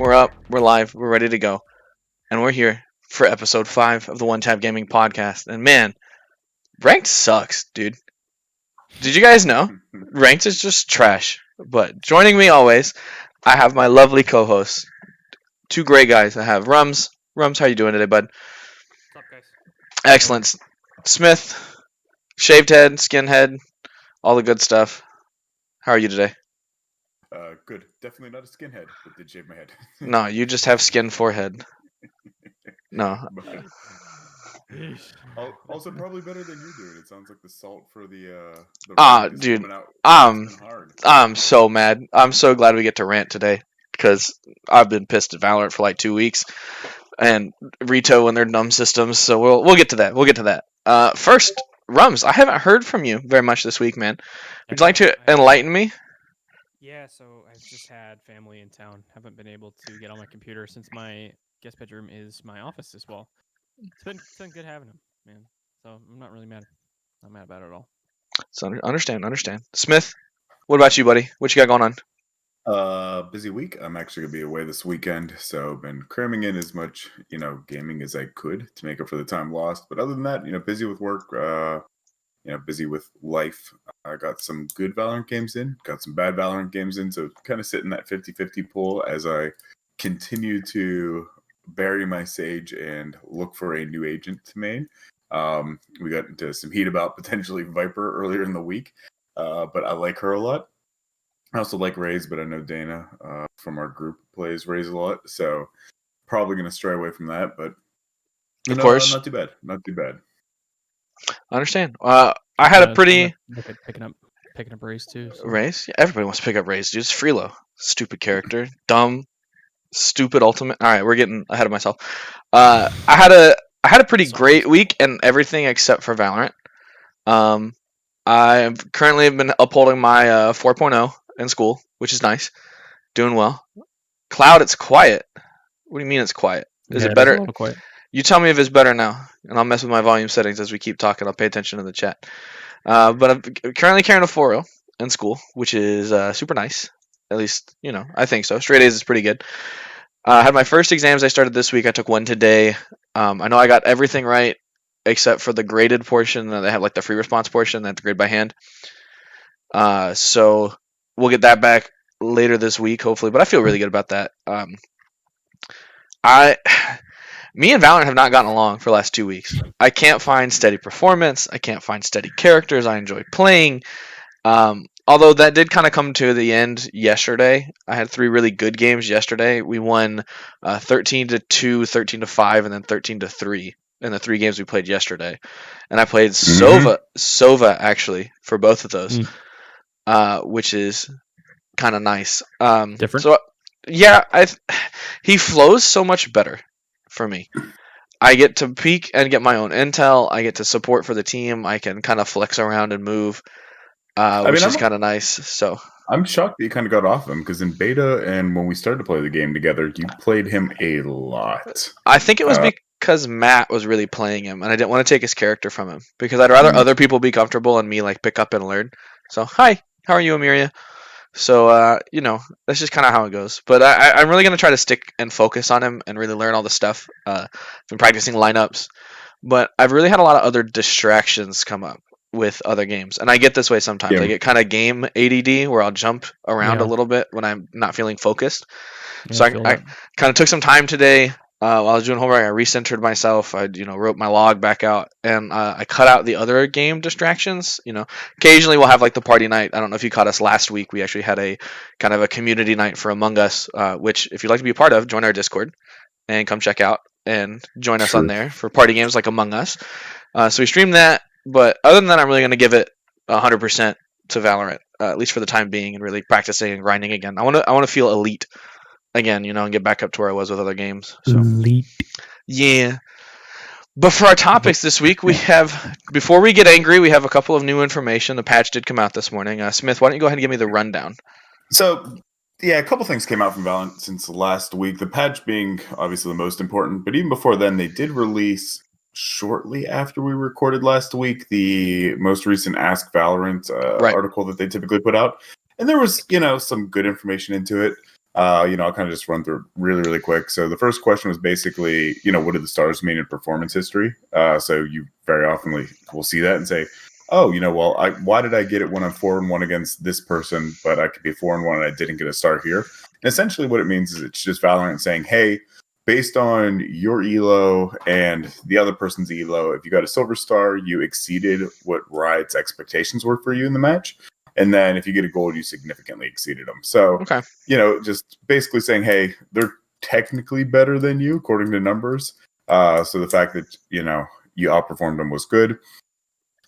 We're up, we're live, we're ready to go. And we're here for episode 5 of the OneTap Gaming Podcast. And man, ranked sucks, dude. Did you guys know? Ranked is just trash. But joining me always, I have my lovely co-hosts. Two great guys. I have Rums. Rums, how you doing today, bud? What's up, guys? Excellent. Smith, shaved head, skin head, all the good stuff. How are you today? Good. Definitely not a skinhead, but did shave my head. No, you just have skin forehead. No. Also, probably better than you're doing. It sounds like the salt for the Ah, dude. coming out. Um, It's been hard. I'm so mad. I'm so glad we get to rant today because I've been pissed at Valorant for like 2 weeks and Rito and their dumb systems. So we'll get to that. We'll get to that. First, Rums, I haven't heard from you very much this week, man. Would you like to enlighten me? Yeah, so I've just had family in town. Haven't been able to get on my computer since my guest bedroom is my office as well. It's been good having him, man. So I'm not really mad. Not mad about it at all. So understand. Smith, what about you, buddy? What you got going on? Busy week. I'm actually gonna be away this weekend, so I've been cramming in as much, gaming as I could to make up for the time lost. But other than that, busy with work. Busy with life. I got some good Valorant games in, got some bad Valorant games in, so kind of sitting that 50-50 pool as I continue to bury my sage and look for a new agent to main. We got into some heat about potentially Viper earlier in the week, but I like her a lot. I also like Raze, but I know Dana from our group plays Raze a lot, so probably going to stray away from that, but Of course. not too bad. Not too bad. I understand. I had a pretty picking up Raze too. So. Raze. Yeah, everybody wants to pick up Raze, dude. It's Freelo. Stupid character. Dumb. Stupid ultimate. All right, we're getting ahead of myself. I had a pretty great week in everything except for Valorant. I've currently been upholding my 4.0 in school, which is nice. Doing well. Cloud, it's quiet. What do you mean it's quiet? Is it better? It's a little quiet. You tell me if it's better now, and I'll mess with my volume settings as we keep talking. I'll pay attention to the chat. But I'm currently carrying a 4.0 in school, which is super nice. At least, I think so. Straight A's is pretty good. I had my first exams I started this week. I took one today. I know I got everything right except for the graded portion. They have like the free response portion that's graded by hand. So we'll get that back later this week, hopefully. But I feel really good about that. Me and Valorant have not gotten along for the last 2 weeks. I can't find steady performance. I can't find steady characters I enjoy playing. Although that did kind of come to the end yesterday. I had 3 really good games yesterday. We won 13-2, 13-5, and then 13-3 in the 3 games we played yesterday. And I played Sova actually for both of those, which is kind of nice. Different. So yeah, he flows so much better for me. I get to peek and get my own intel. I get to support for the team. I can kind of flex around and move. Which is kind of nice. So I'm shocked that you kind of got off him because in beta and when we started to play the game together, you played him a lot. I think it was because Matt was really playing him, and I didn't want to take his character from him because I'd rather other people be comfortable and me like pick up and learn. So hi, how are you, Amiria? So that's just kind of how it goes. But I'm really gonna try to stick and focus on him and really learn all the stuff. Been practicing lineups, but I've really had a lot of other distractions come up with other games, and I get this way sometimes. Yeah. I get kind of game ADD where I'll jump around a little bit when I'm not feeling focused. So I kind of took some time today while I was doing homework. I recentered myself. I wrote my log back out, and I cut out the other game distractions. Occasionally we'll have like the party night. I don't know if you caught us last week. We actually had a kind of a community night for Among Us, which if you'd like to be a part of, join our Discord and come check out and join us on there for party games like Among Us. So we streamed that. But other than that, I'm really going to give it 100% to Valorant, at least for the time being, and really practicing and grinding again. I want to feel elite again, and get back up to where I was with other games. So. Elite. Yeah. But for our topics this week, we have, before we get angry, we have a couple of new information. The patch did come out this morning. Smith, why don't you go ahead and give me the rundown? So, yeah, a couple things came out from Valorant since last week. The patch being obviously the most important, but even before then, they did release shortly after we recorded last week the most recent Ask Valorant article that they typically put out, and there was some good information into it. I'll kind of just run through really, really quick. So the first question was basically, what do the stars mean in performance history? So you very often will see that and say, oh, why did I get it when I'm 4-1 against this person, but I could be 4-1 and I didn't get a star here? And essentially what it means is it's just Valorant saying, hey, based on your elo and the other person's elo, if you got a silver star, you exceeded what Riot's expectations were for you in the match. And then if you get a gold, you significantly exceeded them. So, just basically saying, hey, they're technically better than you according to numbers. So the fact that, you outperformed them was good.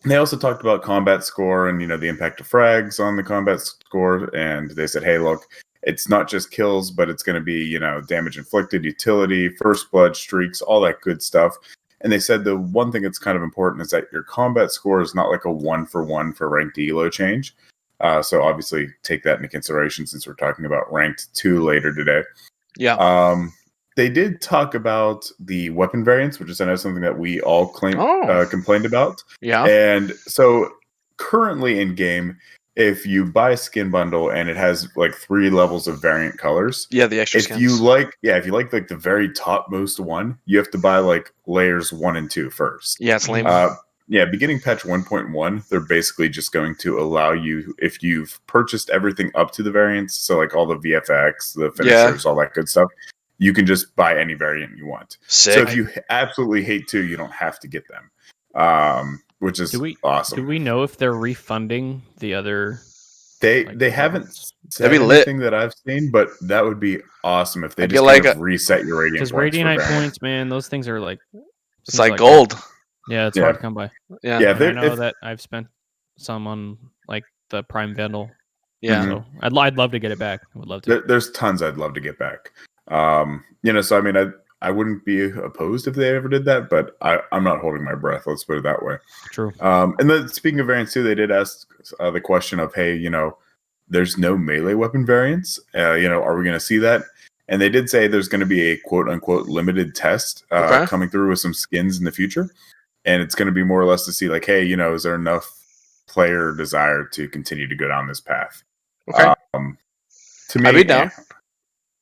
And they also talked about combat score and, the impact of frags on the combat score. And they said, hey, look, it's not just kills, but it's going to be, damage inflicted, utility, first blood, streaks, all that good stuff. And they said the one thing that's kind of important is that your combat score is not like a 1-for-1 for ranked elo change. So obviously take that into consideration since we're talking about ranked 2 later today. Yeah. They did talk about the weapon variants, which is I know something that we all complained about. Yeah. And so currently in game, if you buy a skin bundle and it has like 3 levels of variant colors, the extra skins. If you like like the very topmost one, you have to buy like layers 1 and 2 first. Yeah, it's lame. Beginning patch 1.1, they're basically just going to allow you, if you've purchased everything up to the variants, so like all the VFX, the finishers, all that good stuff, you can just buy any variant you want. Sick. So if you absolutely hate 2, you don't have to get them, which is awesome. Do we know if they're refunding the other? They haven't said anything that I've seen, but that would be awesome if they just kind of reset your radiant points. Because Radiant points, man, those things are like... It's like gold. Yeah, it's hard to come by. Yeah, I know that I've spent some on like the Prime Vandal. Yeah, so I'd love to get it back. I would love to. There's tons I'd love to get back. So I mean, I wouldn't be opposed if they ever did that, but I'm not holding my breath. Let's put it that way. True. And then speaking of variants too, they did ask the question of, hey, there's no melee weapon variants. Are we going to see that? And they did say there's going to be a quote unquote limited test coming through with some skins in the future. And it's going to be more or less to see like, hey, is there enough player desire to continue to go down this path? Okay. To me, I'd be down.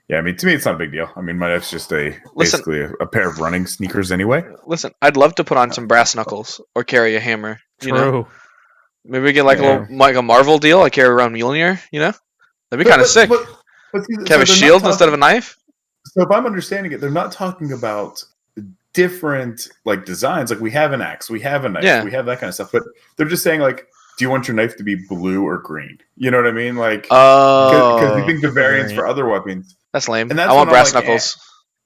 Yeah, I mean, to me, it's not a big deal. I mean, my wife's just basically a pair of running sneakers aneway. Listen, I'd love to put on some brass knuckles or carry a hammer. True. Maybe we get like a Marvel deal. I carry around Mjolnir. That'd be kind of sick. Have a shield instead of a knife. So if I'm understanding it, they're not talking about different like designs. Like we have an axe, we have a knife, we have that kind of stuff. But they're just saying like, do you want your knife to be blue or green? You know what I mean? Like, because we think the variants for other weapons. That's lame. And I want brass knuckles.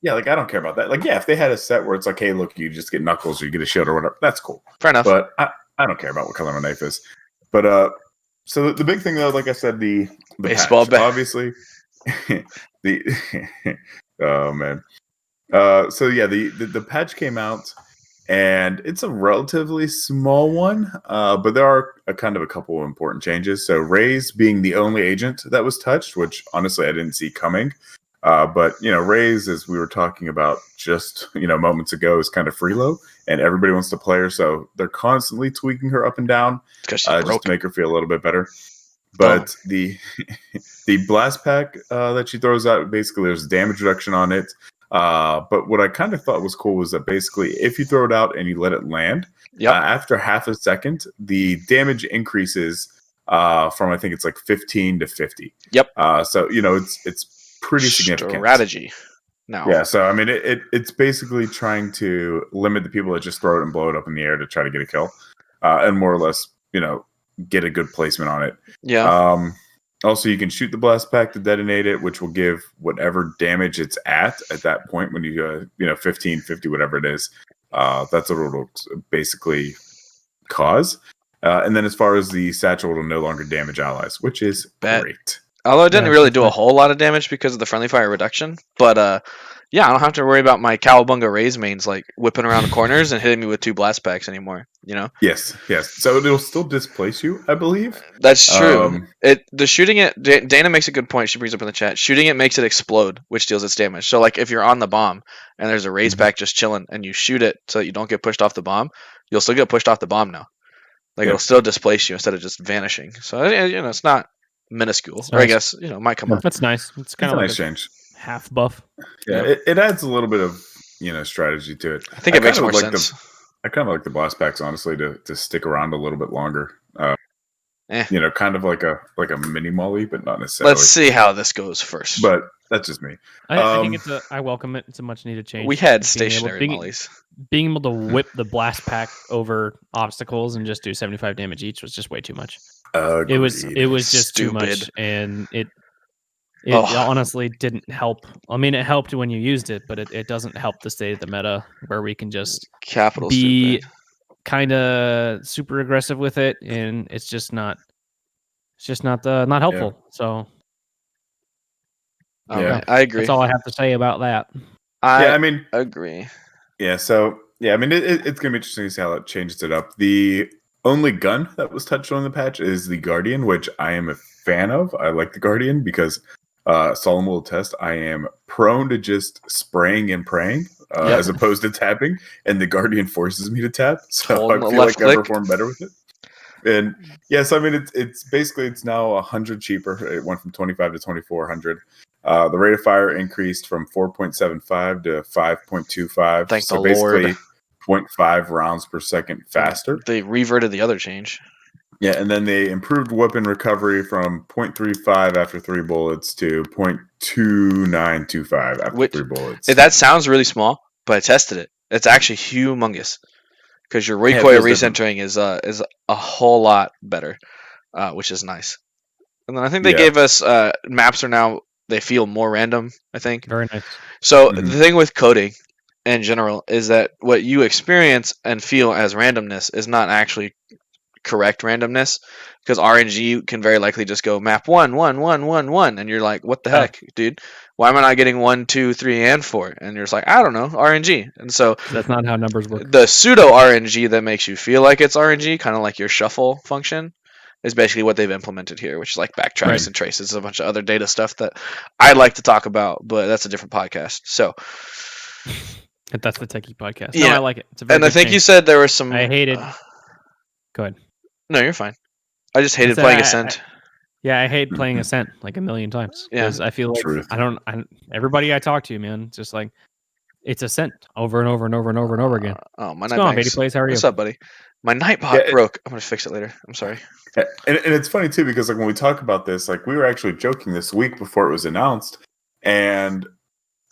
Yeah, like I don't care about that. Like, yeah, if they had a set where it's like, hey, look, you just get knuckles or you get a shield or whatever, that's cool. Fair enough. But I don't care about what color my knife is. But so the big thing though, like I said, the baseball bat, obviously. Oh man. So yeah, the patch came out, and it's a relatively small one, but there are a couple of important changes. So Raze being the only agent that was touched, which honestly I didn't see coming. But Raze, as we were talking about just moments ago, is kind of freelo, and everybody wants to play her, so they're constantly tweaking her up and down just to make her feel a little bit better. But the blast pack that she throws out, basically there's damage reduction on it. But what I kind of thought was cool was that basically if you throw it out and you let it land, after half a second, the damage increases from I think it's like 15 to 50. Yep. So it's pretty significant strategy. No. Yeah. So I mean, it's basically trying to limit the people that just throw it and blow it up in the air to try to get a kill, and more or less, get a good placement on it. Yeah. Also, you can shoot the blast pack to detonate it, which will give whatever damage it's at that point when you go, 15, 50, whatever it is. That's what it'll basically cause. And then as far as the satchel, it'll no longer damage allies, which is great. Although it didn't really do a whole lot of damage because of the friendly fire reduction. But yeah, I don't have to worry about my Cowabunga Raze mains like whipping around the corners and hitting me with 2 blast packs anymore. Yes. So it'll still displace you, I believe. That's true. The shooting it. Dana makes a good point. She brings up in the chat. Shooting it makes it explode, which deals its damage. So like if you're on the bomb and there's a Raze pack just chilling, and you shoot it so that you don't get pushed off the bomb, you'll still get pushed off the bomb now. Like it'll still displace you instead of just vanishing. So it's not minuscule. That's Or I nice. guess it might come up. That's nice. It's kind It's of a like nice change. half buff. Yeah, it adds a little bit of strategy to it. I think it makes more like sense. I kind of like the blast packs, honestly, to stick around a little bit longer. Kind of like a mini molly, but not necessarily. Let's see how this goes first. But that's just me. I think I welcome it. It's a much needed change. We had Being stationary mollies. Being able to whip the blast pack over obstacles and just do 75 damage each was just way too much. Agreed. It was just Stupid. too much, and it honestly didn't help. I mean, it helped when you used it, but it doesn't help the state of the meta where we can just be kind of super aggressive with it, and it's just not not helpful. Yeah. So yeah, I agree. That's all I have to say about that. I agree. Yeah, so it's gonna be interesting to see how that changes it up. The only gun that was touched on the patch is the Guardian, which I am a fan of. I like the Guardian because solemn will attest, I am prone to just spraying and praying as opposed to tapping, and the Guardian forces me to tap, so I feel like I perform better with it. And yes, I mean it's now 100 cheaper. It went from 25 to 2400. The rate of fire increased from 4.75 to 5.25. Thank so the basically Lord. 0.5 rounds per second faster. They reverted the other change. Yeah, and then they improved weapon recovery from 0.35 after 3 bullets to 0.2925 after 3 bullets. That sounds really small, but I tested it. It's actually humongous because your recoil recentering is a whole lot better, which is nice. And then I think they gave us maps are now. They feel more random, I think. Very nice. So the thing with coding in general is that what you experience and feel as randomness is not actually correct randomness, because RNG can very likely just go map 1, 1, 1, 1, 1, and you're like, what the heck, dude? Why am I not getting 1, 2, 3, and 4? And you're just like, I don't know, RNG. And so that's not how numbers work. The pseudo RNG that makes you feel like it's RNG, kind of like your shuffle function, is basically what they've implemented here, which is like backtracks and traces, a bunch of other data stuff that I'd like to talk about, but that's a different podcast. So that's the techie podcast. Yeah, no, I like it. It's a very and I think you said there were some. I hated. Go ahead. No, you're fine. I just hated playing Ascent. I hate playing Ascent like a million times. Yeah, I feel like everybody I talk to, man, it's just like it's Ascent over and over and over and over and over again. My What's going on, Baby Plays? How are you? What's up, buddy? My Nightbot broke. I'm gonna fix it later. I'm sorry. And it's funny too, because like when we talk about this, like we were actually joking this week before it was announced, and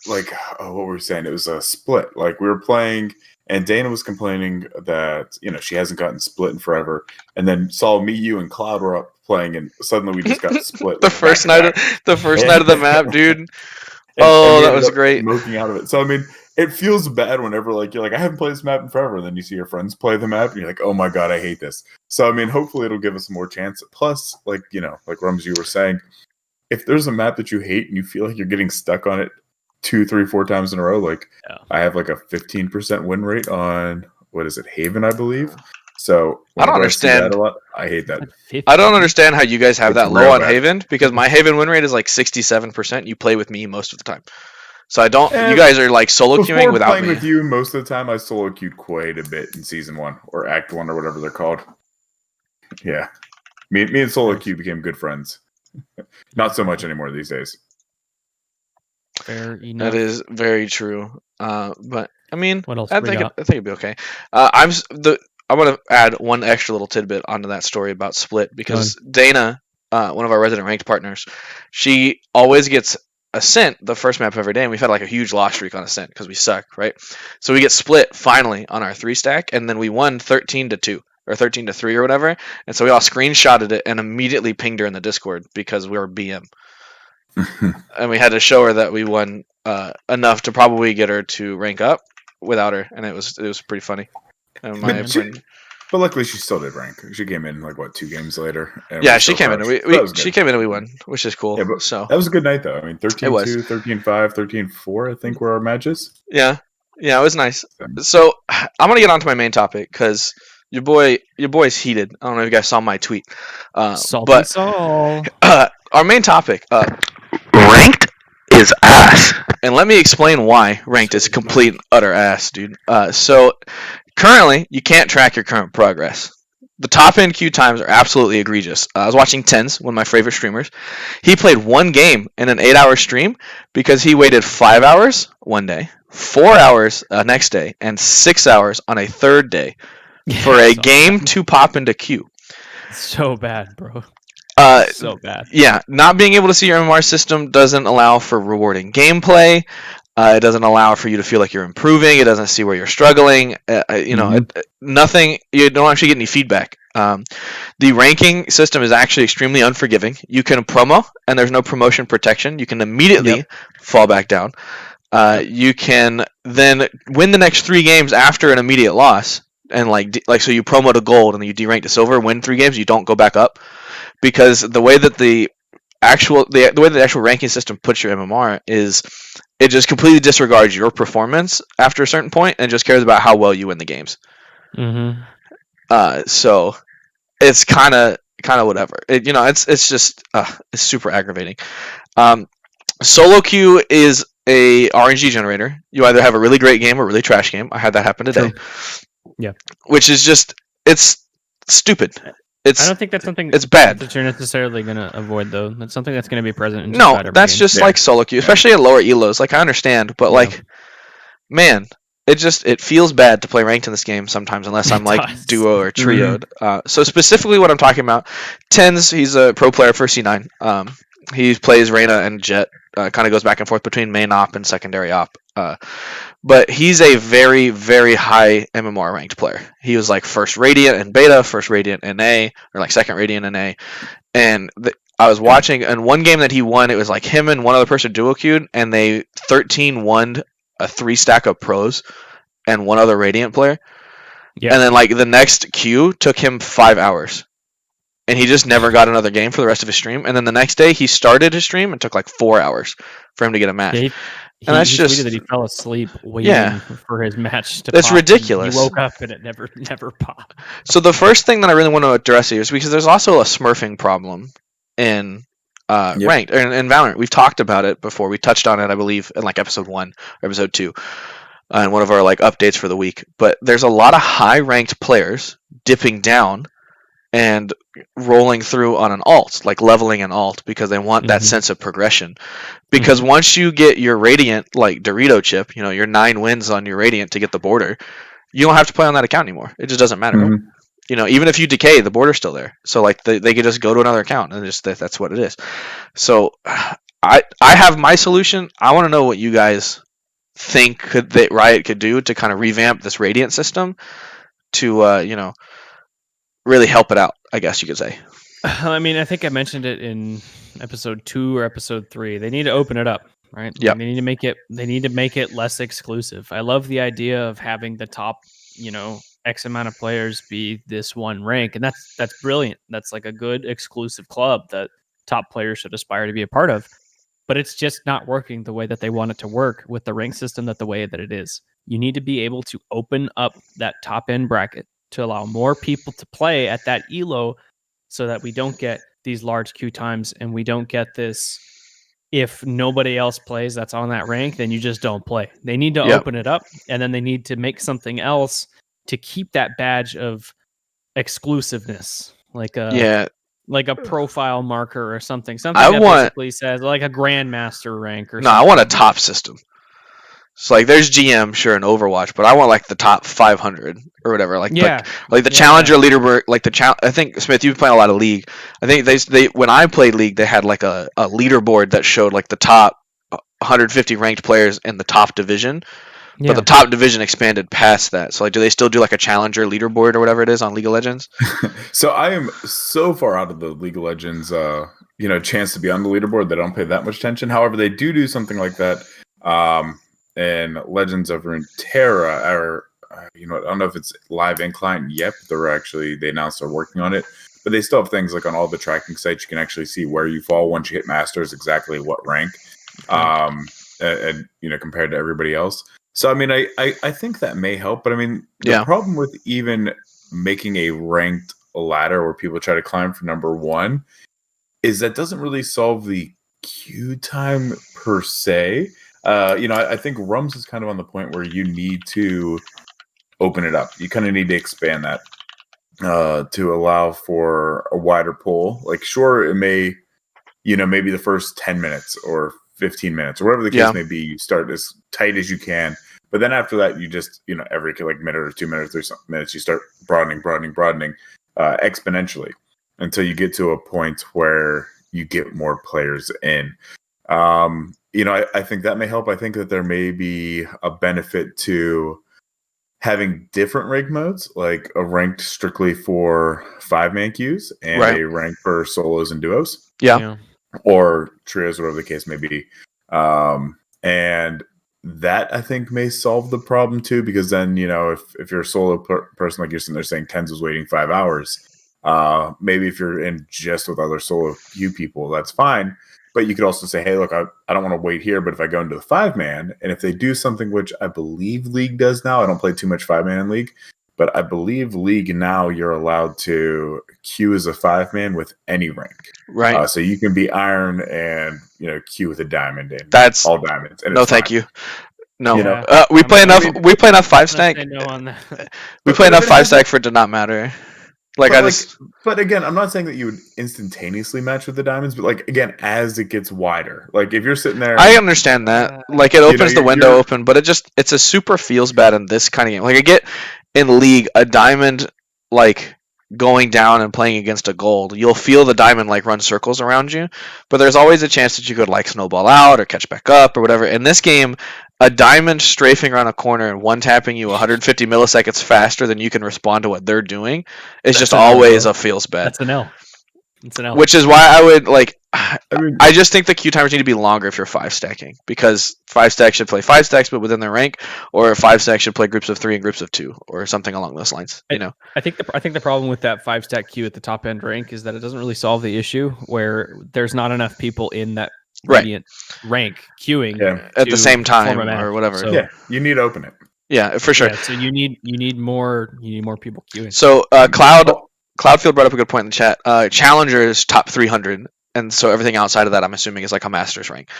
like what were we saying? It was a split. Like we were playing, and Dana was complaining that she hasn't gotten split in forever, and then saw me, you, and Cloud were up playing, and suddenly we just got split. the first night of the map, dude. And that was great. Smoking out of it. So I mean, it feels bad whenever you're like, I haven't played this map in forever, and then you see your friends play the map, and you're like, oh my god, I hate this. So I mean, hopefully it'll give us more chance. Plus, like Rums, you were saying, if there's a map that you hate and you feel like you're getting stuck on it 2, 3, 4 times in a row, I have like a 15% win rate on what is it, Haven, I believe. So I don't understand. I hate that. I don't understand how you guys have that low on Haven, because my Haven win rate is like 67%. You play with me most of the time, so I don't. You guys are like solo queuing without playing me. With you most of the time, I solo queued quite a bit in season 1 or Act 1 or whatever they're called. Yeah, me and solo queue became good friends. Not so much anymore these days. Fair enough. That is very true. But I mean, what else I think it'd be okay. I want to add one extra little tidbit onto that story about Split, because Dana, one of our resident ranked partners, she always gets Ascent the first map every day, and we've had like a huge loss streak on Ascent because we suck, right? So we get Split finally on our 3 stack, and then we won 13-2 or 13-3 or whatever, and so we all screenshotted it and immediately pinged her in the Discord because we were BM. And we had to show her that we won enough to probably get her to rank up without her, and it was pretty funny. But luckily, she still did rank. She came in 2 games later. Yeah, she came in. She came in and we won, which is cool. Yeah, but so that was a good night, though. I mean, 13-2, 13-5, 13-4. I think were our matches. Yeah, it was nice. So I'm gonna get on to my main topic because your boy's heated. I don't know if you guys saw my tweet. Salty Saul. Our main topic, ranked is ass, and let me explain why ranked is complete and utter ass, dude. So currently, you can't track your current progress. The top end queue times are absolutely egregious. I was watching Tens, one of my favorite streamers. He played one game in an 8-hour stream because he waited 5 hours one day, 4 hours next day, and 6 hours on a third day for a game to pop into queue. So bad, bro. So bad. Yeah, not being able to see your MMR system doesn't allow for rewarding gameplay. It doesn't allow for you to feel like you're improving. It doesn't see where you're struggling. Nothing. You don't actually get any feedback. The ranking system is actually extremely unforgiving. You can promo, and there's no promotion protection. You can immediately fall back down. You can then win the next 3 games after an immediate loss, and so you promo to gold and then you derank to silver. Win 3 games, you don't go back up, because the way that the actual ranking system puts your MMR is it just completely disregards your performance after a certain point and just cares about how well you win the games. Mm-hmm. So it's kind of whatever. It's just it's super aggravating. Solo queue is a RNG generator. You either have a really great game or a really trash game. I had that happen today. True. Yeah. Which is just, it's stupid. I don't think that's something. It's bad. That you're necessarily gonna avoid, though. That's something that's gonna be present in no. That's just like solo queue, especially at lower elos. Like, I understand, but man, it feels bad to play ranked in this game sometimes, unless I'm like duo or trioed. So specifically, what I'm talking about, Tens, he's a pro player for C9. He plays Reyna and Jet. Kind of goes back and forth between main op and secondary op. But he's a very, very high MMR ranked player. He was like first Radiant in beta, first Radiant in A, or like second Radiant in A. And I was watching, and one game that he won, it was like him and one other person duo queued, and they 13-1'd a 3-stack of pros and one other Radiant player. Yeah. And then like the next queue took him 5 hours. And he just never got another game for the rest of his stream. And then the next day he started his stream and took like 4 hours for him to get a match. Yeah, and that's just tweeted that he fell asleep waiting for his match to That's pop. Ridiculous. He woke up and it never popped. So the first thing that I really want to address here is because there's also a smurfing problem in ranked in Valorant. We've talked about it before. We touched on it, I believe, in like episode 1 or episode 2, and one of our like updates for the week. But there's a lot of high ranked players dipping down and rolling through on an alt, like leveling an alt, because they want that sense of progression. Because once you get your Radiant, like Dorito chip, your 9 wins on your Radiant to get the border, you don't have to play on that account anymore. It just doesn't matter. Even if you decay, the border's still there. So like they could just go to another account, and just that's what it is. So I have my solution. I want to know what you guys think that Riot could do to kind of revamp this Radiant system to really help it out, I guess you could say. I mean, I think I mentioned it in episode 2 or episode 3. They need to open it up, right? Yeah. They need to make it less exclusive. I love the idea of having the top, X amount of players be this one rank, and that's brilliant. That's like a good exclusive club that top players should aspire to be a part of. But it's just not working the way that they want it to work with the rank system the way that it is. You need to be able to open up that top end bracket to allow more people to play at that elo, so that we don't get these large queue times, and we don't get this, if nobody else plays that's on that rank, then you just don't play. They need to open it up, and then they need to make something else to keep that badge of exclusiveness, like a profile marker or something basically says like a grandmaster rank or something. I want a top system. So like there's GM sure in Overwatch, but I want like the top 500 or whatever. Like the challenger leaderboard, like I think Smith, you've played a lot of League. I think they when I played League, they had like a leaderboard that showed like the top 150 ranked players in the top division. But the top division expanded past that. So like, do they still do like a challenger leaderboard or whatever it is on League of Legends? So I am so far out of the League of Legends chance to be on the leaderboard that I don't pay that much attention. However, they do something like that. And Legends of Runeterra are, I don't know if it's live and client yet, but they announced they're working on it. But they still have things like on all the tracking sites, you can actually see where you fall once you hit Masters, exactly what rank, and compared to everybody else. So I mean, I think that may help, but I mean, the problem with even making a ranked ladder where people try to climb for number 1 is that doesn't really solve the queue time per se. I think Rums is kind of on the point where you need to open it up. You kind of need to expand that. to allow for a wider pool. Like, sure, it may, maybe the first 10 minutes or 15 minutes or whatever the case may be, you start as tight as you can. But then after that, you just, every minute or 2 minutes, 3 minutes, you start broadening exponentially until you get to a point where you get more players in. I think that may help. I think that there may be a benefit to having different rank modes, like a ranked strictly for 5-man queues and a rank for solos and duos. Yeah. Or trios, whatever the case may be. And that, I think, may solve the problem too, because then, if you're a solo person, like you're sitting there saying Tens was waiting 5 hours, maybe if you're in just with other solo queue people, that's fine. But you could also say, hey, look, I don't want to wait here, but if I go into the 5-man, and if they do something which I believe League does now, I don't play too much 5-man in League, but I believe League now you're allowed to queue as a 5-man with any rank. Right. So you can be Iron and, queue with a Diamond and that's all Diamonds. And no, thank you. No, we play enough 5-stack. No on that. We play enough 5-stack for it to not matter. But again, I'm not saying that you would instantaneously match with the diamonds, but again, as it gets wider, if you're sitting there, I understand that. It opens the window open, but it's a super feels bad in this kind of game. I get in League a diamond going down and playing against a gold. You'll feel the diamond run circles around you, but there's always a chance that you could snowball out or catch back up or whatever. In this game, a diamond strafing around a corner and one-tapping you 150 milliseconds faster than you can respond to what they're doing is just always a feels bad. That's an L. It's an L. Which is why I would I just think the queue timers need to be longer if you're 5-stacking, because 5-stack should play 5-stacks but within their rank, or 5-stack should play groups of 3 and groups of 2 or something along those lines. I think the problem with that 5-stack queue at the top end rank is that it doesn't really solve the issue where there's not enough people in that Radiant rank queuing at the same time or whatever. So, you need to open it. Yeah, for sure. So you need more people queuing. So Cloudfield brought up a good point in the chat. Challenger is top 300, and so everything outside of that, I'm assuming, is a Masters rank.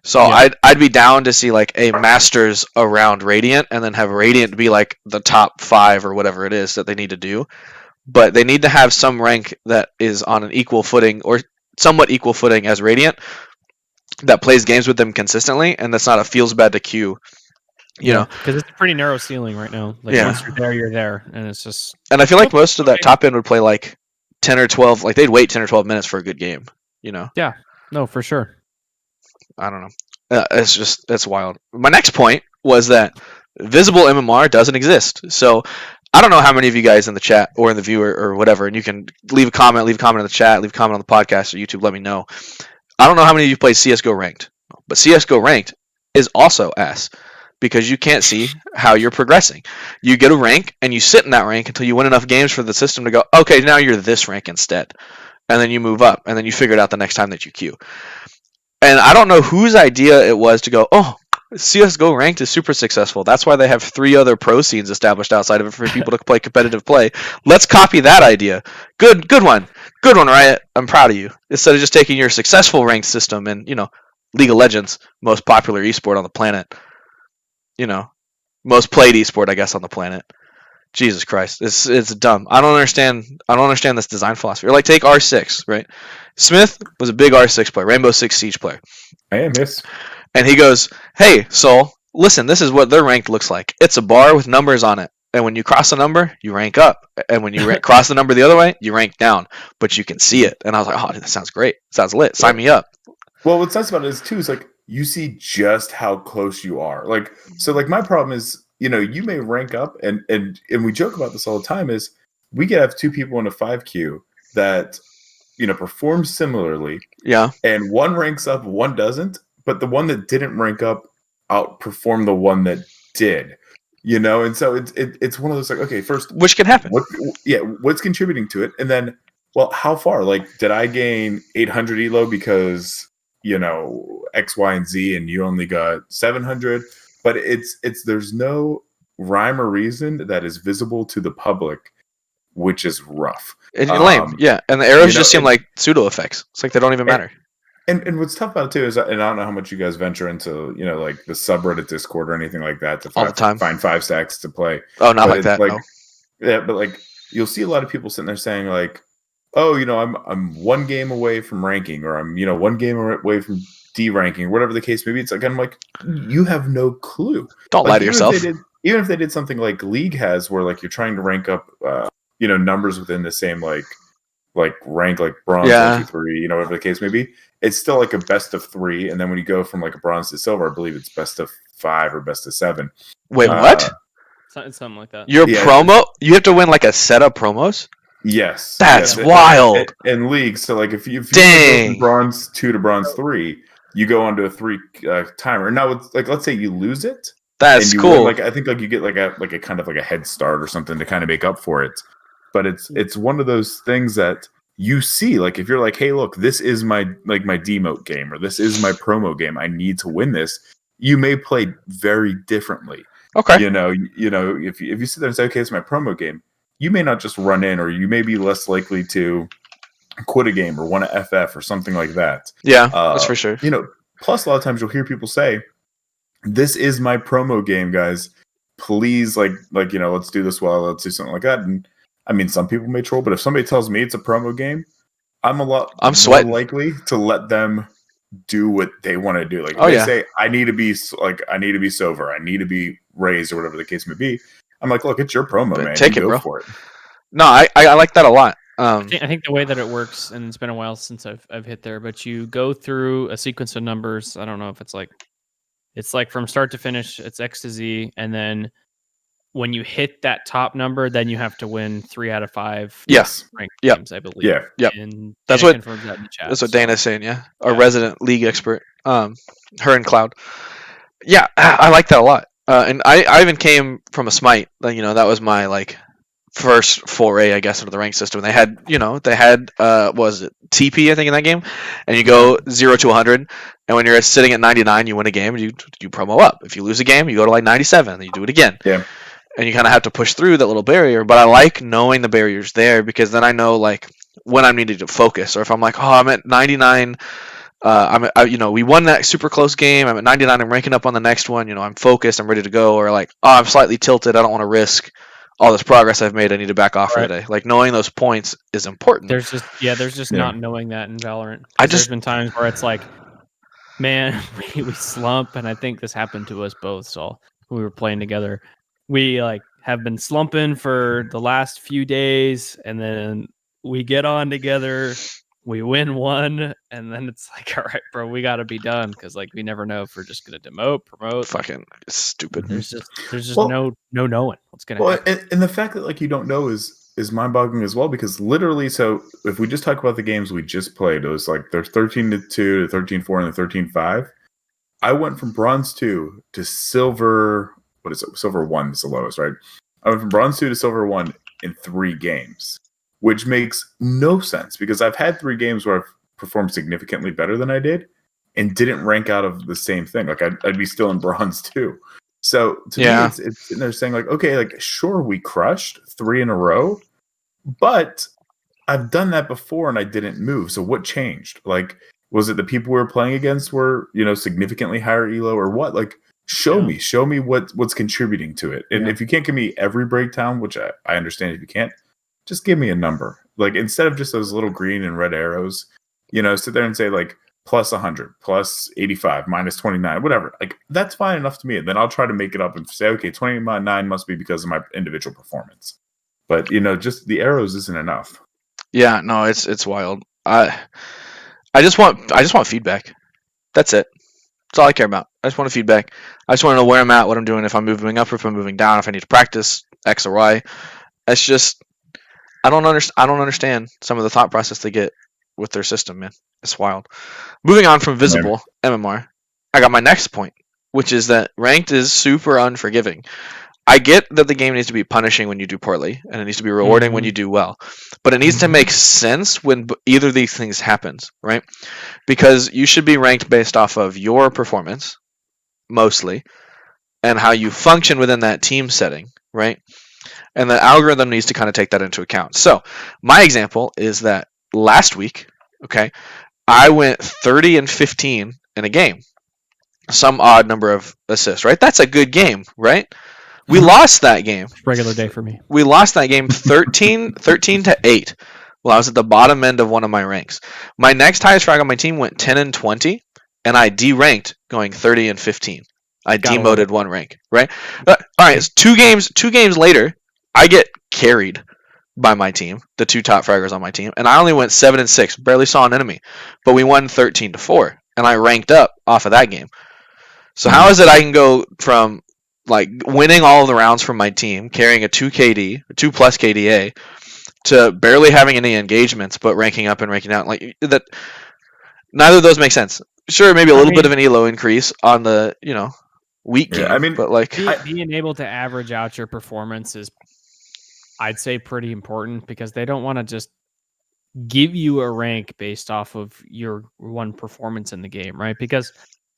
So I'd be down to see a Masters around Radiant, and then have Radiant be the top 5 or whatever it is that they need to do. But they need to have some rank that is on an equal footing or somewhat equal footing as Radiant, that plays games with them consistently, and that's not a feels bad to queue. Because it's a pretty narrow ceiling right now. Once you're there, and it's just. And I feel most of that top end would play 10 or 12. They'd wait 10 or 12 minutes for a good game. Yeah. No, for sure. I don't know. It's wild. My next point was that visible MMR doesn't exist. So I don't know how many of you guys in the chat or in the viewer or whatever, and you can leave a comment in the chat, leave a comment on the podcast or YouTube. Let me know. I don't know how many of you play CSGO ranked, but CSGO ranked is also ass, because you can't see how you're progressing. You get a rank and you sit in that rank until you win enough games for the system to go, okay, now you're this rank instead. And then you move up, and then you figure it out the next time that you queue. And I don't know whose idea it was to go, oh, CSGO ranked is super successful. That's why they have 3 other pro scenes established outside of it for people to play competitive play. Let's copy that idea. Good one. Good one, Riot. I'm proud of you. Instead of just taking your successful ranked system and, League of Legends, most popular esport on the planet. Most played esport, I guess, on the planet. Jesus Christ, it's dumb. I don't understand this design philosophy. Or take R6, right? Smith was a big R6 player, Rainbow Six Siege player. I am, yes. And he goes, hey, Soul, listen, this is what their rank looks like. It's a bar with numbers on it. And when you cross a number, you rank up. And when you cross the number the other way, you rank down. But you can see it. And I was like, oh, that sounds great. Sounds lit. Sign me up. Well, what's nice about it is, too, is you see just how close you are. My problem is, you may rank up, and we joke about this all the time, is we could have 2 people in a 5 queue that, perform similarly. Yeah. And one ranks up, one doesn't. But the one that didn't rank up outperformed the one that did. And so it's one of those okay, first, which can happen. What's contributing to it, and then, well, how far? Did I gain 800 elo because X, Y, and Z, and you only got 700? But there's no rhyme or reason that is visible to the public, which is rough. And lame, yeah. And the arrows just seem like pseudo effects. It's they don't even matter. And what's tough about it too is, and I don't know how much you guys venture into, the subreddit Discord or anything like that to all the time. Find 5-stacks to play. Oh, not like that. No. Yeah, but you'll see a lot of people sitting there saying like, "Oh, I'm one game away from ranking, or I'm one game away from D ranking, whatever the case may be." It's like I'm like, you have no clue. Don't lie to yourself. Even if they did something like League has, where like you're trying to rank up, numbers within the same like rank, like bronze, 1, 2, 3, whatever the case may be, it's still like a best of 3, and then when you go from like a bronze to silver, I believe it's best of 5 or best of 7. Wait, what? Something like that. Your promo, you have to win like a set of promos. Yes, that's wild. And League, so like if you go from bronze 2 to bronze 3, you go onto a 3 timer. Now it's like, let's say you lose it. That's cool. Win, like I think like you get like a kind of like a head start or something to kind of make up for it. But it's one of those things that you see, like if you're like, hey, look, this is my demote game, or this is my promo game, I need to win this. You may play very differently. Okay. If you sit there and say, okay, it's my promo game, you may not just run in, or you may be less likely to quit a game or want to FF or something like that. Yeah, that's for sure. Plus a lot of times you'll hear people say, this is my promo game, guys. Please, let's do this well. Let's do something like that. And I mean, some people may troll, but if somebody tells me it's a promo game, I'm more likely to let them do what they want to do. Like if they say, I need to be Silver, I need to be Raised, or whatever the case may be, I'm like, look, it's your promo, man. Take it, bro. For it. No, I like that a lot. I think the way that it works, and it's been a while since I've hit there, but you go through a sequence of numbers. I don't know if it's like from start to finish, it's X to Z, and then when you hit that top number, then you have to win 3 out of 5. Yes. Ranked games, I believe. Yeah. Yep. And that's Dana what confirms that in the chat, that's what Dana's saying. Yeah. Our resident League expert. Her and Cloud. Yeah, I like that a lot. And I even came from a Smite. That was my like first foray, I guess, into the rank system. They had was it TP, I think, in that game, and you go 0 to 100, and when you're sitting at 99, you win a game, and you promo up. If you lose a game, you go to like 97, and you do it again. Yeah. And you kind of have to push through that little barrier. But I like knowing the barrier's there, because then I know like when I'm needed to focus, or if I'm like, oh, I'm at 99. We won that super close game. I'm at 99. I'm ranking up on the next one. I'm focused. I'm ready to go. Or like, oh, I'm slightly tilted. I don't want to risk all this progress I've made. I need to back off for today. Like knowing those points is important. There's just not knowing that in Valorant. There's been times where it's like, man, we slump, and I think this happened to us both. So when we were playing together, we like have been slumping for the last few days, and then we get on together. We win one, and then it's like, all right, bro, we got to be done, because like we never know if we're just gonna demote, promote. Fucking stupid. There's just no knowing what's gonna happen. And the fact that like you don't know is mind-boggling as well, because literally, so if we just talk about the games we just played, it was like there's 13-2 to 13-4 and the 13-5. I went from bronze 2 to silver. What is it? Silver 1 is the lowest, right? I went from bronze 2 to silver 1 in 3 games. Which makes no sense, because I've had 3 games where I've performed significantly better than I did and didn't rank out of the same thing. Like I'd be still in bronze 2. So to me, it's sitting there saying like, okay, like sure, we crushed 3 in a row, but I've done that before and I didn't move. So what changed? Like, was it the people we were playing against were, significantly higher elo, or what? Like, show me what's contributing to it. And if you can't give me every breakdown, which I understand if you can't, just give me a number. Like, instead of just those little green and red arrows, sit there and say like plus 100, plus 85, minus 29, whatever. Like, that's fine enough to me. And then I'll try to make it up and say, okay, 29 must be because of my individual performance. But just the arrows isn't enough. Yeah, no, it's wild. I just want feedback. That's it. That's all I care about. I just want feedback. I just want to know where I'm at, what I'm doing, if I'm moving up or if I'm moving down, if I need to practice X or Y. It's just I don't understand some of the thought process they get with their system, man. It's wild. Moving on from visible MMR, I got my next point, which is that ranked is super unforgiving. I get that the game needs to be punishing when you do poorly, and it needs to be rewarding when you do well. But it needs to make sense when either of these things happens, right? Because you should be ranked based off of your performance, mostly, and how you function within that team setting, right? And the algorithm needs to kind of take that into account. So my example is that last week, okay, I went 30 and 15 in a game. Some odd number of assists, right? That's a good game, right? We lost that game. Regular day for me. We lost that game 13-8. Well, I was at the bottom end of one of my ranks. My next highest rank on my team went 10-20, and I deranked going 30-15. I demoted one rank, right? All right, it's two games later, I get carried by my team, the two top fraggers on my team, and I only went 7-6, barely saw an enemy, but we won 13-4, and I ranked up off of that game. So how is it I can go from like winning all of the rounds from my team, carrying a 2 plus KDA, to barely having any engagements, but ranking up and ranking out? Like that, neither of those make sense. Sure, maybe a little bit of an elo increase on the weak game. I mean, but like being able to average out your performance is, I'd say, pretty important, because they don't want to just give you a rank based off of your one performance in the game, right? Because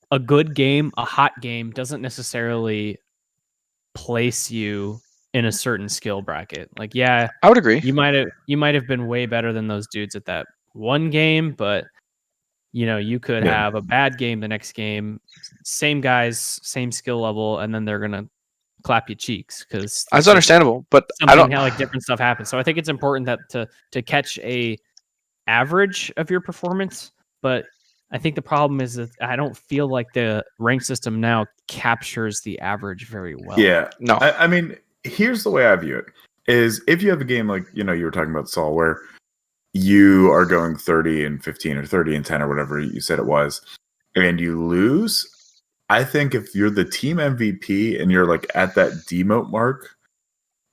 a good game, a hot game, doesn't necessarily place you in a certain skill bracket. Like, yeah, I would agree. You might have been way better than those dudes at that one game, but you could have a bad game the next game, same guys, same skill level, and then they're gonna clap you cheeks because that's understandable. But I don't like different stuff happens. So I think it's important that to catch a average of your performance, but I think the problem is that I don't feel like the rank system now captures the average very well. Yeah, no. I mean, here's the way I view it: is if you have a game like you were talking about, Saul, where you are going 30-15 or 30-10 or whatever you said it was, and you lose. I think if you're the team MVP and you're like at that demote mark,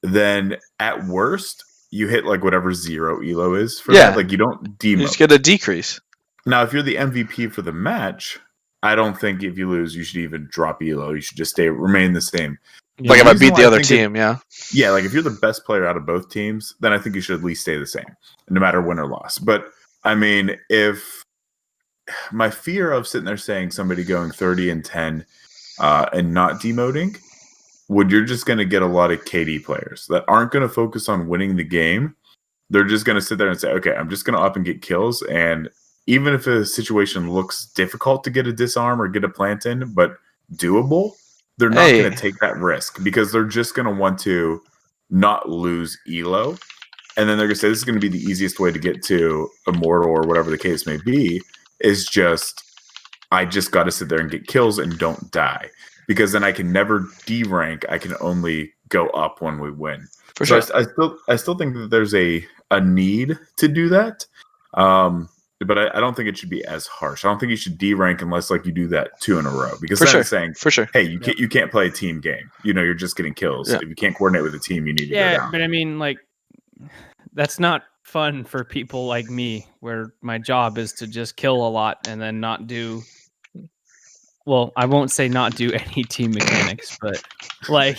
then at worst you hit like whatever 0 elo is for that. Like you don't demote. You just get a decrease. Now, if you're the MVP for the match, I don't think if you lose, you should even drop elo. You should just remain the same. Like if I beat the other team, yeah, like if you're the best player out of both teams, then I think you should at least stay the same, no matter win or loss. But I mean, if my fear of sitting there saying somebody going 30-10 and not demoting, you're just going to get a lot of KD players that aren't going to focus on winning the game. They're just going to sit there and say, okay, I'm just going to up and get kills. And even if a situation looks difficult to get a disarm or get a plant in, but doable, they're not going to take that risk because they're just going to want to not lose elo. And then they're going to say, this is going to be the easiest way to get to Immortal or whatever the case may be, is just, I just got to sit there and get kills and don't die. Because then I can never D-rank. I can only go up when we win. For sure. I still think that there's a need to do that. But I don't think it should be as harsh. I don't think you should D-rank unless like you do that 2 in a row. Because then it's saying, for sure, hey, you can't play a team game. You're just getting kills. Yeah. If you can't coordinate with a team, you need to go down. Yeah, but I mean, like, that's not fun for people like me, where my job is to just kill a lot and then not do. Well, I won't say not do any team mechanics, but like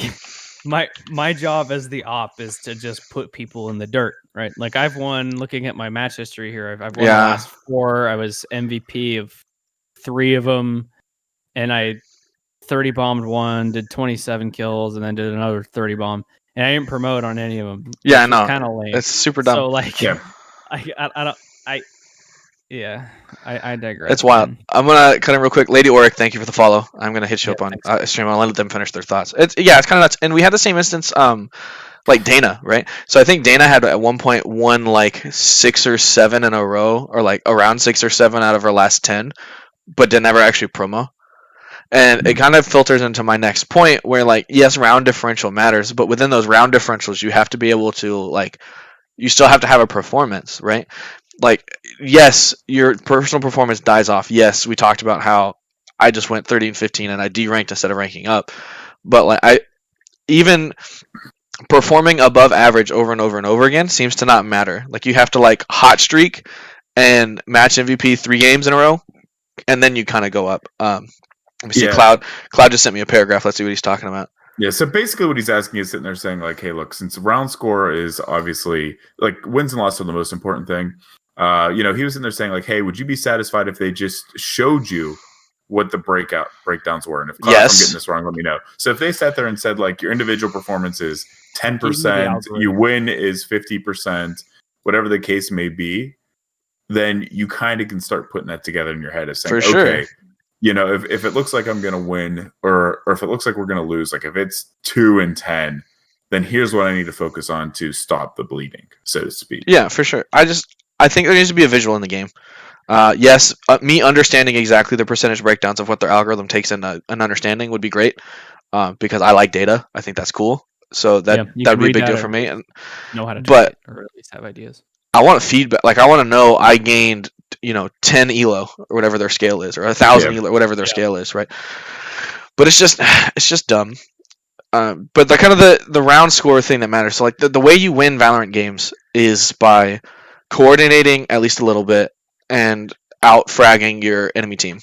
my job as the op is to just put people in the dirt, right? Like I've won, looking at my match history here, I've won the last 4. I was MVP of 3 of them, and I 30 bombed 1, did 27 kills, and then did another 30 bomb, and I didn't promote on any of them. Yeah, no, kind of lame. It's super dumb. So like, I digress. It's wild. I'm gonna cut in real quick. Lady Oric, thank you for the follow. I'm gonna hit you up on stream. I'll let them finish their thoughts. It's kind of nuts. And we had the same instance, like Dana, right? So I think Dana had at one point won like 6 or 7 in a row, or like around 6 or 7 out of her last 10, but didn't ever actually promo. And it kind of filters into my next point, where like, yes, round differential matters, but within those round differentials, you have to be able to like, you still have to have a performance, right? Like, yes, your personal performance dies off. Yes, we talked about how I just went 30-15 and I D-ranked instead of ranking up. But like, I even performing above average over and over and over again seems to not matter. Like, you have to like hot streak and match MVP 3 games in a row, and then you kind of go up. Let me see. Cloud just sent me a paragraph. Let's see what he's talking about. Yeah, so basically what he's asking is sitting there saying like, hey, look, since the round score is obviously like wins and losses are the most important thing. He was in there saying like, hey, would you be satisfied if they just showed you what the breakdowns were? And if I'm getting this wrong, let me know. So if they sat there and said like your individual performance is 10%, you win is 50%, whatever the case may be, then you kind of can start putting that together in your head of saying, okay, if it looks like I'm going to win or if it looks like we're going to lose, like if it's 2-10, then here's what I need to focus on to stop the bleeding, so to speak. Yeah, for sure. I think there needs to be a visual in the game. Yes, me understanding exactly the percentage breakdowns of what their algorithm takes in an understanding would be great, because I like data. I think that's cool. So that would be a big deal for me. And know how to track it, or at least have ideas. I want feedback. Like I want to know I gained 10 elo or whatever their scale is, or 1,000 elo, whatever their scale is, right? But it's just dumb. But the kind of the round score thing that matters. So like the way you win Valorant games is by coordinating at least a little bit and out fragging your enemy team,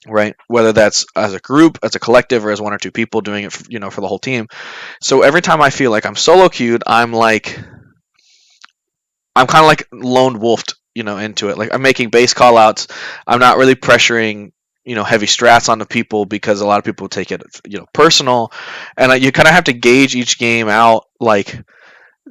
right? Whether that's as a group, as a collective, or as one or two people doing it, for the whole team. So every time I feel like I'm solo queued, I'm kind of like lone wolfed, into it. Like I'm making base call outs. I'm not really pressuring, heavy strats onto people because a lot of people take it, personal. And you kind of have to gauge each game out. Like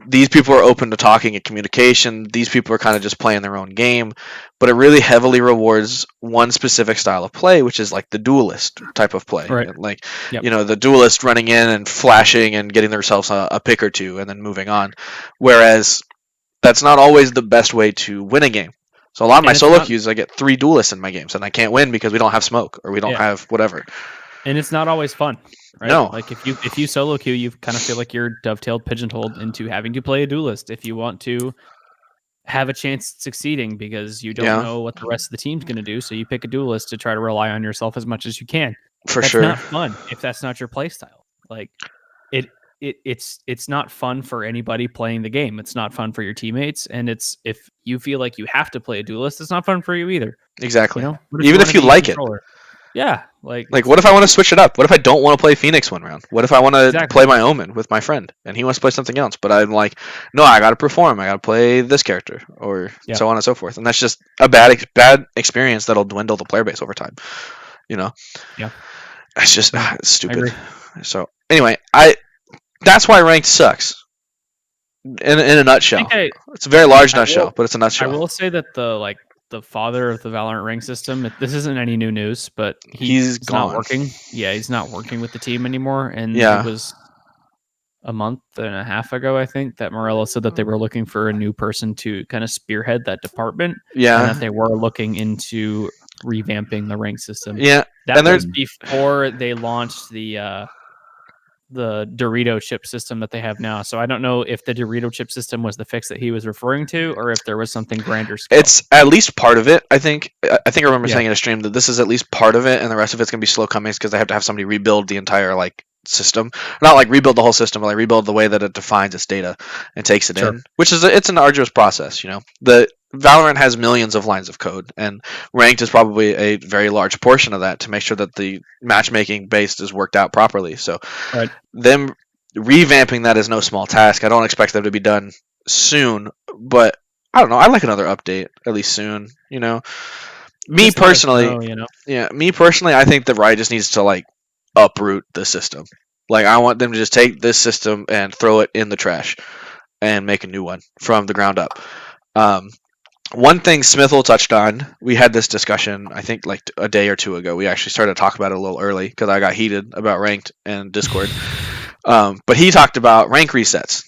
these people are open to talking and communication. These people are kind of just playing their own game. But it really heavily rewards one specific style of play, which is like the duelist type of play. Right. Like, the duelist running in and flashing and getting themselves a pick or two and then moving on. Whereas that's not always the best way to win a game. So a lot of my solo queues, I get 3 duelists in my games, and I can't win because we don't have smoke or we don't have whatever. And it's not always fun, right? No. Like if you solo queue, you kind of feel like you're dovetailed, pigeonholed into having to play a duelist if you want to have a chance at succeeding, because you don't know what the rest of the team's going to do. So you pick a duelist to try to rely on yourself as much as you can. That's not fun if that's not your play style. Like it's not fun for anybody playing the game. It's not fun for your teammates, and if you feel like you have to play a duelist, it's not fun for you either. Exactly. Even if you like it. Yeah. Like what if I want to switch it up? What if I don't want to play Phoenix one round? What if I want to play my Omen with my friend and he wants to play something else? But I'm like, no, I got to perform. I got to play this character, or so on and so forth. And that's just a bad experience that'll dwindle the player base over time. Yeah. It's just it's stupid. So anyway, that's why ranked sucks. In a nutshell, it's a very large nutshell, but it's a nutshell. I will say that the father of the Valorant rank system, this isn't any new news, but he's not working. Yeah, he's not working with the team anymore. And it was a month and a half ago, I think, that Morello said that they were looking for a new person to kind of spearhead that department. Yeah, and that they were looking into revamping the rank system. Yeah, that was before they launched the Dorito chip system that they have now. So I don't know if the Dorito chip system was the fix that he was referring to, or if there was something grander scale. It's at least part of it, I think. I remember saying in a stream that this is at least part of it, and the rest of it's going to be slow coming because they have to have somebody rebuild the entire system. Not like rebuild the whole system, but like rebuild the way that it defines its data and takes it in, which is it's an arduous process. The Valorant has millions of lines of code, and ranked is probably a very large portion of that to make sure that the matchmaking based is worked out properly. So them revamping that is no small task. I don't expect them to be done soon, but I don't know. I'd like another update at least soon. Me personally, I think that Riot just needs to uproot the system. I want them to just take this system and throw it in the trash and make a new one from the ground up. One thing Smithel touched on, we had this discussion, I think a day or two ago. We actually started to talk about it a little early because I got heated about ranked and Discord. But he talked about rank resets.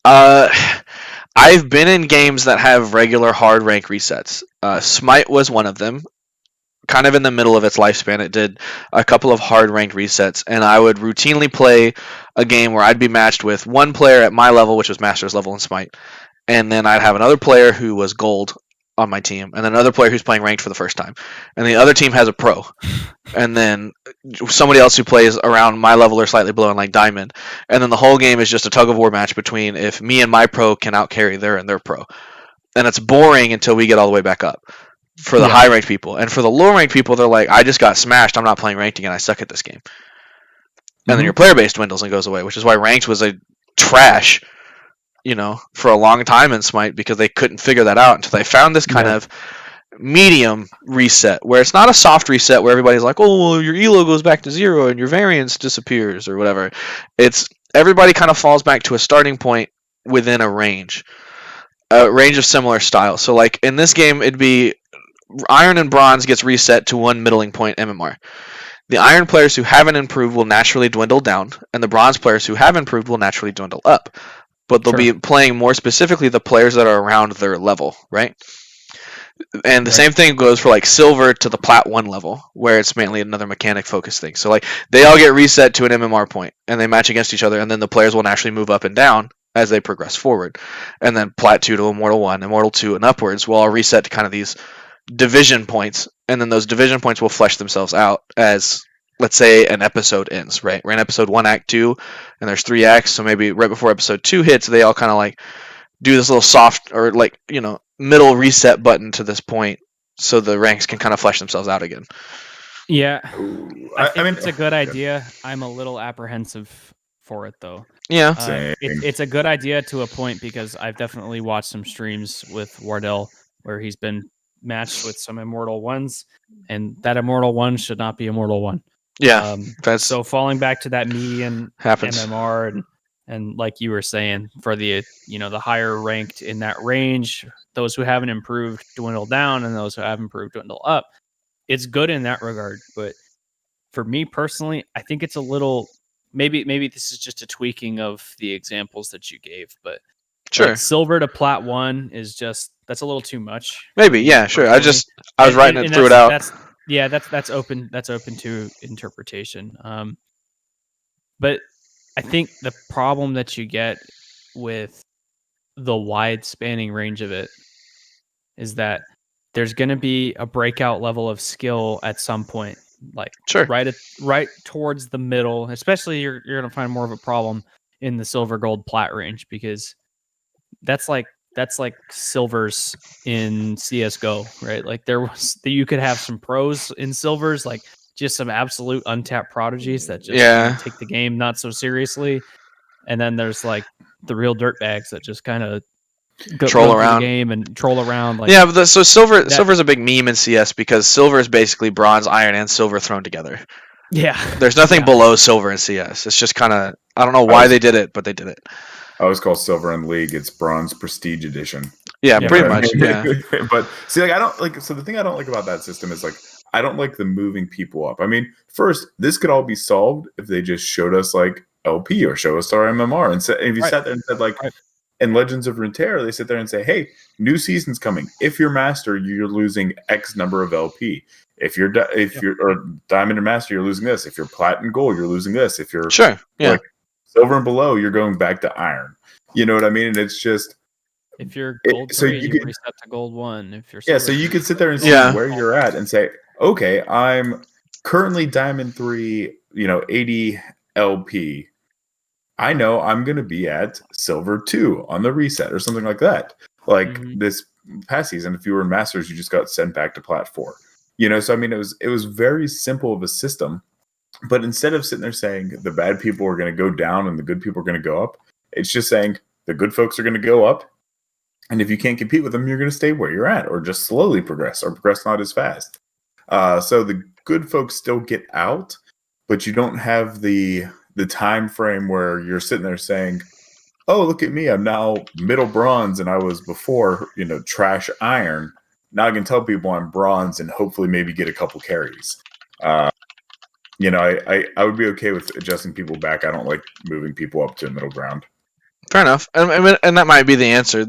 I've been in games that have regular hard rank resets. Smite was one of them. Kind of in the middle of its lifespan, it did a couple of hard rank resets, and I would routinely play a game where I'd be matched with one player at my level, which was Master's level in Smite. And then I'd have another player who was gold on my team, and then another player who's playing ranked for the first time. And the other team has a pro. And then somebody else who plays around my level or slightly below in diamond. And then the whole game is just a tug-of-war match between if me and my pro can outcarry their pro. And it's boring until we get all the way back up for the high-ranked people. And for the low-ranked people, they're like, I just got smashed, I'm not playing ranked again, I suck at this game. And then your player base dwindles and goes away, which is why ranked was a trash for a long time in Smite, because they couldn't figure that out until they found this kind of medium reset where it's not a soft reset where everybody's like, oh, well, your elo goes back to 0 and your variance disappears or whatever. It's everybody kind of falls back to a starting point within a range of similar style. So in this game, it'd be iron and bronze gets reset to one middling point MMR. The iron players who haven't improved will naturally dwindle down, and the bronze players who have improved will naturally dwindle up. But they'll be playing more specifically the players that are around their level, right? And the same thing goes for like silver to the plat 1 level, where it's mainly another mechanic focused thing. So like they all get reset to an MMR point, and they match against each other, and then the players will naturally move up and down as they progress forward. And then plat 2 to immortal 1, immortal 2 and upwards will all reset to kind of these division points, and then those division points will flesh themselves out as, let's say, an episode ends, right? We're in episode 1 act 2, and there's 3 acts, so maybe right before episode 2 hits, they all kind of like do this little soft or like, middle reset button to this point, so the ranks can kind of flesh themselves out again. Yeah. I mean, it's a good idea. I'm a little apprehensive for it, though. Yeah. It's a good idea to a point, because I've definitely watched some streams with Wardell where he's been matched with some Immortal 1s, and that Immortal 1 should not be Immortal 1. Yeah. So falling back to that median MMR, and like you were saying, for the the higher ranked in that range, those who haven't improved dwindle down, and those who have improved dwindle up. It's good in that regard, but for me personally, I think it's a little, maybe this is just a tweaking of the examples that you gave, but sure, like silver to plat 1 is just, that's a little too much. Maybe, yeah, sure. I was writing it, threw it out. That's open to interpretation. But I think the problem that you get with the wide spanning range of it is that there's going to be a breakout level of skill at some point, like right towards the middle. Especially you're going to find more of a problem in the silver, gold, plat range, because that's like silvers in CS:GO, right? Like you could have some pros in silvers, like just some absolute untapped prodigies that just take the game not so seriously, and then there's like the real dirtbags that just kind of troll around the game and troll around. Like, yeah, but so silver's a big meme in CS, because silver is basically bronze, iron, and silver thrown together. Yeah, there's nothing below silver in CS. It's just kind of, I don't know why they did it, but they did it. I always call silver in League, it's bronze prestige edition. Yeah, pretty much. Yeah. But see, like, I don't like. So the thing I don't like about that system is, like, I don't like the moving people up. I mean, first, this could all be solved if they just showed us like LP or show us our MMR, and if you sat there and said like. In Legends of Runeterra, they sit there and say, hey, new season's coming. If you're Master, you're losing X number of LP. If you're or Diamond and Master, you're losing this. If you're Plat and Gold, you're losing this. If you're like Silver and below, you're going back to Iron. You know what I mean? And it's just... If you're Gold 3, you can reset to Gold 1. If you're so you can sit there and see where you're at and say, okay, I'm currently Diamond 3, 80 LP. I know I'm going to be at Silver 2 on the reset or something like that. Like this past season, if you were in Masters, you just got sent back to Plat 4. So I mean, it was very simple of a system. But instead of sitting there saying the bad people are going to go down and the good people are going to go up, it's just saying the good folks are going to go up. And if you can't compete with them, you're going to stay where you're at, or just slowly progress, or progress not as fast. So the good folks still get out, but you don't have the time frame where you're sitting there saying, oh, look at me, I'm now middle bronze and I was before trash iron. Now I can tell people I'm bronze and hopefully maybe get a couple carries. I would be okay with adjusting people back. I don't like moving people up to a middle ground. Fair enough. And that might be the answer.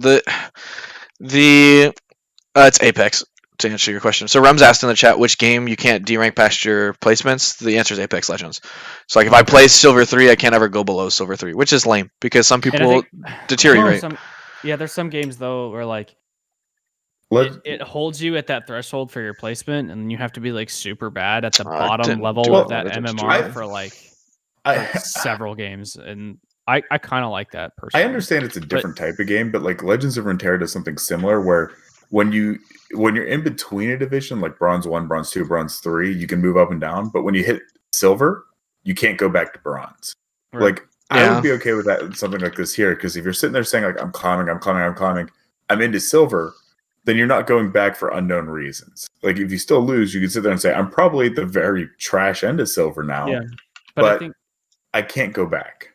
It's Apex, to answer your question. So Rums asked in the chat which game you can't derank past your placements. The answer is Apex Legends. So like if I play Silver 3, I can't ever go below Silver 3, which is lame because some people deteriorate. There's some games though where like it holds you at that threshold for your placement, and you have to be like super bad at the bottom level of that MMR for several games, and I kind of like that personally. I understand it's a different type of game, but like Legends of Runeterra does something similar where when you're in between a division, like Bronze 1, Bronze 2, Bronze 3, you can move up and down. But when you hit Silver, you can't go back to Bronze. Right. Like, I would be okay with that, something like this here, because if you're sitting there saying, like, I'm climbing, I'm into Silver, then you're not going back for unknown reasons. Like, if you still lose, you can sit there and say, I'm probably at the very trash end of Silver now, but I think I can't go back.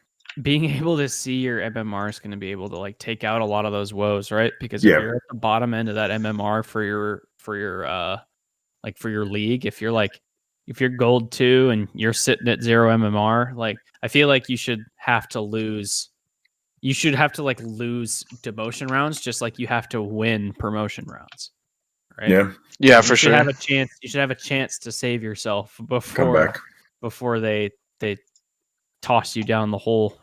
Being able to see your MMR is going to be able to like take out a lot of those woes, right? Because if you're at the bottom end of that MMR for for your league. If you're gold 2 and you're sitting at 0 MMR, like I feel like you should have to lose like lose demotion rounds just like you have to win promotion rounds. Right? Yeah, Like, for sure. You should have a chance to save yourself Come back. before they toss you down the hole.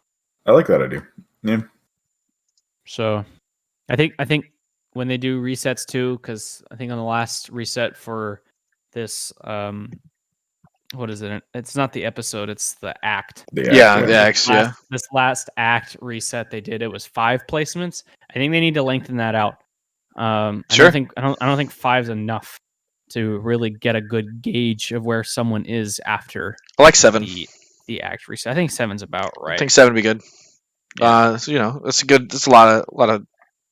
I like that idea. Yeah. So, I think when they do resets too, because I think on the last reset for this, what is it? It's not the episode; it's the act. The acts. This last act reset they did, it was 5 placements. I think they need to lengthen that out. Sure. I don't think 5's enough to really get a good gauge of where someone is after. I like 7. The act reset. I think 7's about right. I think 7 would be good. Yeah. So, it's good. It's a lot of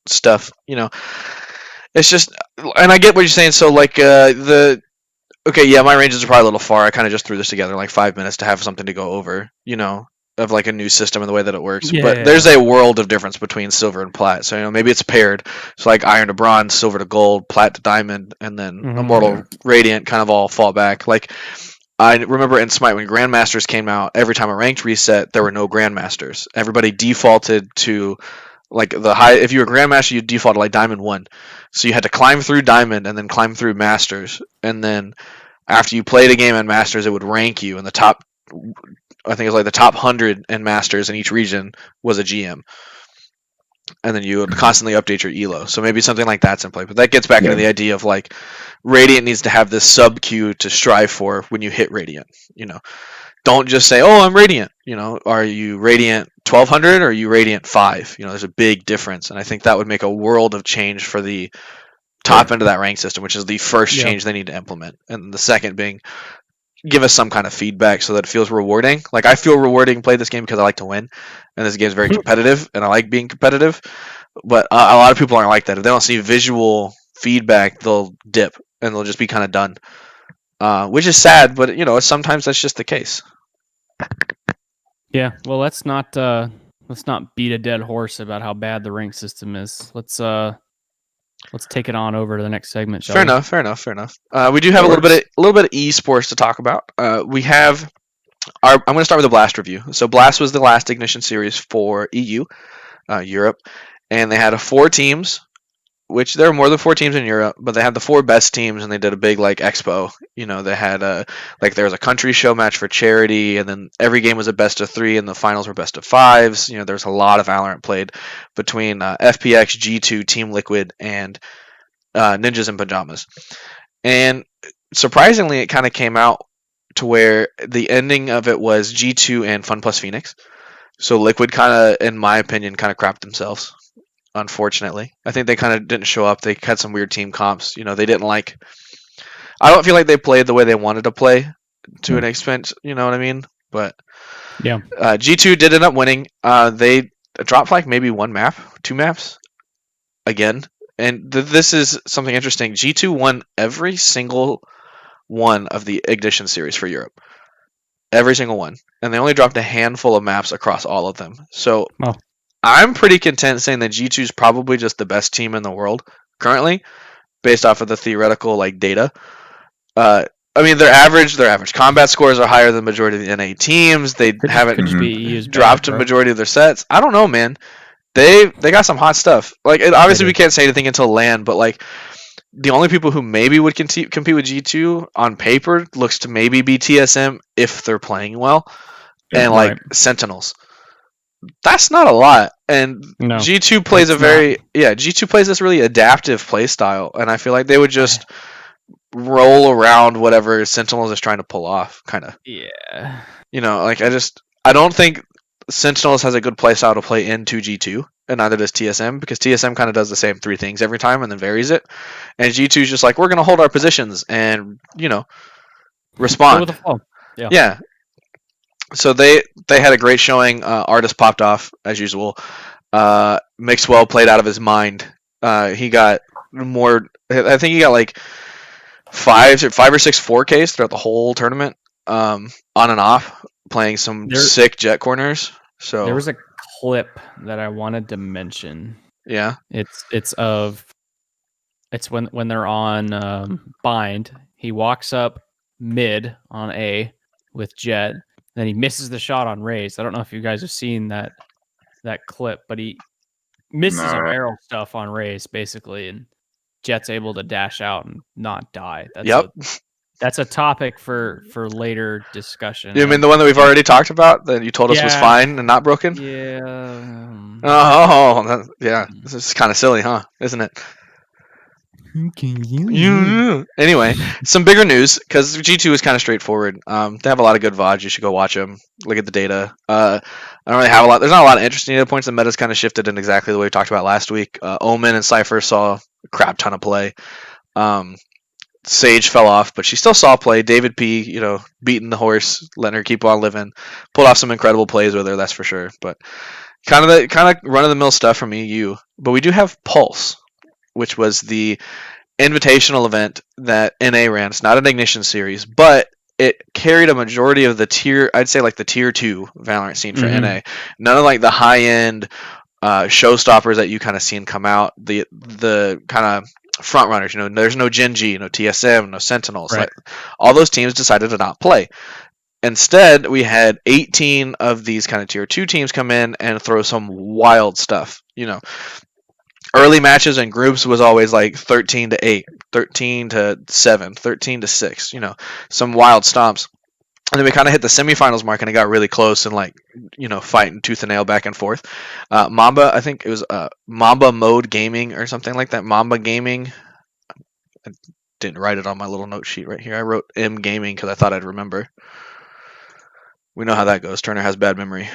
stuff. It's just, and I get what you're saying. So like my ranges are probably a little far. I kind of just threw this together in like 5 minutes to have something to go over. Of like a new system and the way that it works. But there's a world of difference between silver and plat. So maybe it's paired. So like iron to bronze, silver to gold, plat to diamond, and then immortal, radiant kind of all fall back. Like I remember in Smite when Grandmasters came out, every time a ranked reset, there were no Grandmasters. Everybody defaulted to like the high. If you were Grandmaster, you defaulted like Diamond 1. So you had to climb through Diamond and then climb through Masters, and then after you played a game in Masters, it would rank you in the top. I think it was like the top 100 in Masters in each region was a GM. And then you would constantly update your elo. So maybe something like that's in play. But that gets back into the idea of like Radiant needs to have this sub queue to strive for when you hit Radiant. Don't just say, "Oh, I'm Radiant." Are you Radiant 1200 or are you Radiant 5? There's a big difference, and I think that would make a world of change for the top end of that rank system, which is the first change they need to implement, and the second being give us some kind of feedback so that it feels rewarding. Like I feel rewarding to play this game because I like to win, and this game is very competitive, and I like being competitive. But a lot of people aren't like that. If they don't see visual feedback, they'll dip and they'll just be kind of done, which is sad. But sometimes that's just the case. Yeah. Well, let's not beat a dead horse about how bad the rank system is. Let's take it on over to the next segment. Fair enough. We do have a little bit of esports to talk about. We have I'm going to start with the Blast review. So Blast was the last Ignition series for EU, Europe, and they had 4 teams, which there are more than 4 teams in Europe, but they had the 4 best teams, and they did a big like expo. They had there was a country show match for charity, and then every game was a best of 3, and the finals were best of 5s. There was a lot of Valorant played between FPX, G2, Team Liquid, and Ninjas in Pajamas. And surprisingly, it kind of came out to where the ending of it was G2 and Fun Plus Phoenix. So Liquid kind of, in my opinion, kind of crapped themselves. Unfortunately, I think they kind of didn't show up. They had some weird team comps. They didn't like. I don't feel like they played the way they wanted to play, to an extent. You know what I mean? But yeah, G2 did end up winning. They dropped like maybe 1 map, 2 maps, again. And this is something interesting. G2 won every single one of the Ignition series for Europe. Every single one. And they only dropped a handful of maps across all of them. So I'm pretty content saying that G2 is probably just the best team in the world currently, based off of the theoretical data. Their average combat scores are higher than the majority of the NA teams. They haven't dropped a majority of their sets. I don't know, man. They got some hot stuff. Obviously we can't say anything until LAN, but the only people who maybe would compete with G2 on paper looks to maybe be TSM if they're playing well, and Sentinels. That's not a lot. And G2 plays G2 plays this really adaptive play style, and I feel like they would just roll around whatever Sentinels is trying to pull off, kind of. Yeah. I don't think Sentinels has a good play style to play into G2, and neither does TSM, because TSM kind of does the same 3 things every time and then varies it. And G2 is just like, we're going to hold our positions and, respond. Go with the flow. Yeah. So they had a great showing. Artist popped off, as usual. Mixwell played out of his mind. He got more... I think he got 5 or 6 4Ks throughout the whole tournament, on and off, playing some sick jet corners. So there was a clip that I wanted to mention. Yeah. It's of It's when they're on bind. He walks up mid on A with Jet. Then he misses the shot on Raze. I don't know if you guys have seen that clip, but he misses a No. barrel stuff on Raze basically, and Jet's able to dash out and not die. That's a topic for later discussion. You mean the one that we've already talked about that you told us was fine and not broken? Yeah. Oh, yeah. This is kind of silly, huh? Isn't it? Anyway, some bigger news because G2 is kind of straightforward. They have a lot of good VODs. You should go watch them. Look at the data. I don't really have a lot. There's not a lot of interesting data points. The meta's kind of shifted in exactly the way we talked about last week. Omen and Cypher saw a crap ton of play. Sage fell off, but she still saw play. David P, beating the horse, letting her keep on living, pulled off some incredible plays with her. That's for sure. But kind of run of the mill stuff from EU. But we do have Pulse, which was the invitational event that NA ran. It's not an Ignition series, but it carried a majority of the tier 2 Valorant scene for NA. None of like the high end showstoppers that you kind of seen come out. The kind of front runners, there's no Genji, no TSM, no Sentinels. Right. Like, all those teams decided to not play. Instead, we had 18 of these kind of tier 2 teams come in and throw some wild stuff. Early matches and groups was always like 13-8, 13-7, 13-6. Some wild stomps. And then we kind of hit the semifinals mark, and it got really close and fighting tooth and nail back and forth. Mamba, I think it was Mamba Mode Gaming or something like that. Mamba Gaming. I didn't write it on my little note sheet right here. I wrote M Gaming because I thought I'd remember. We know how that goes. Turner has bad memory.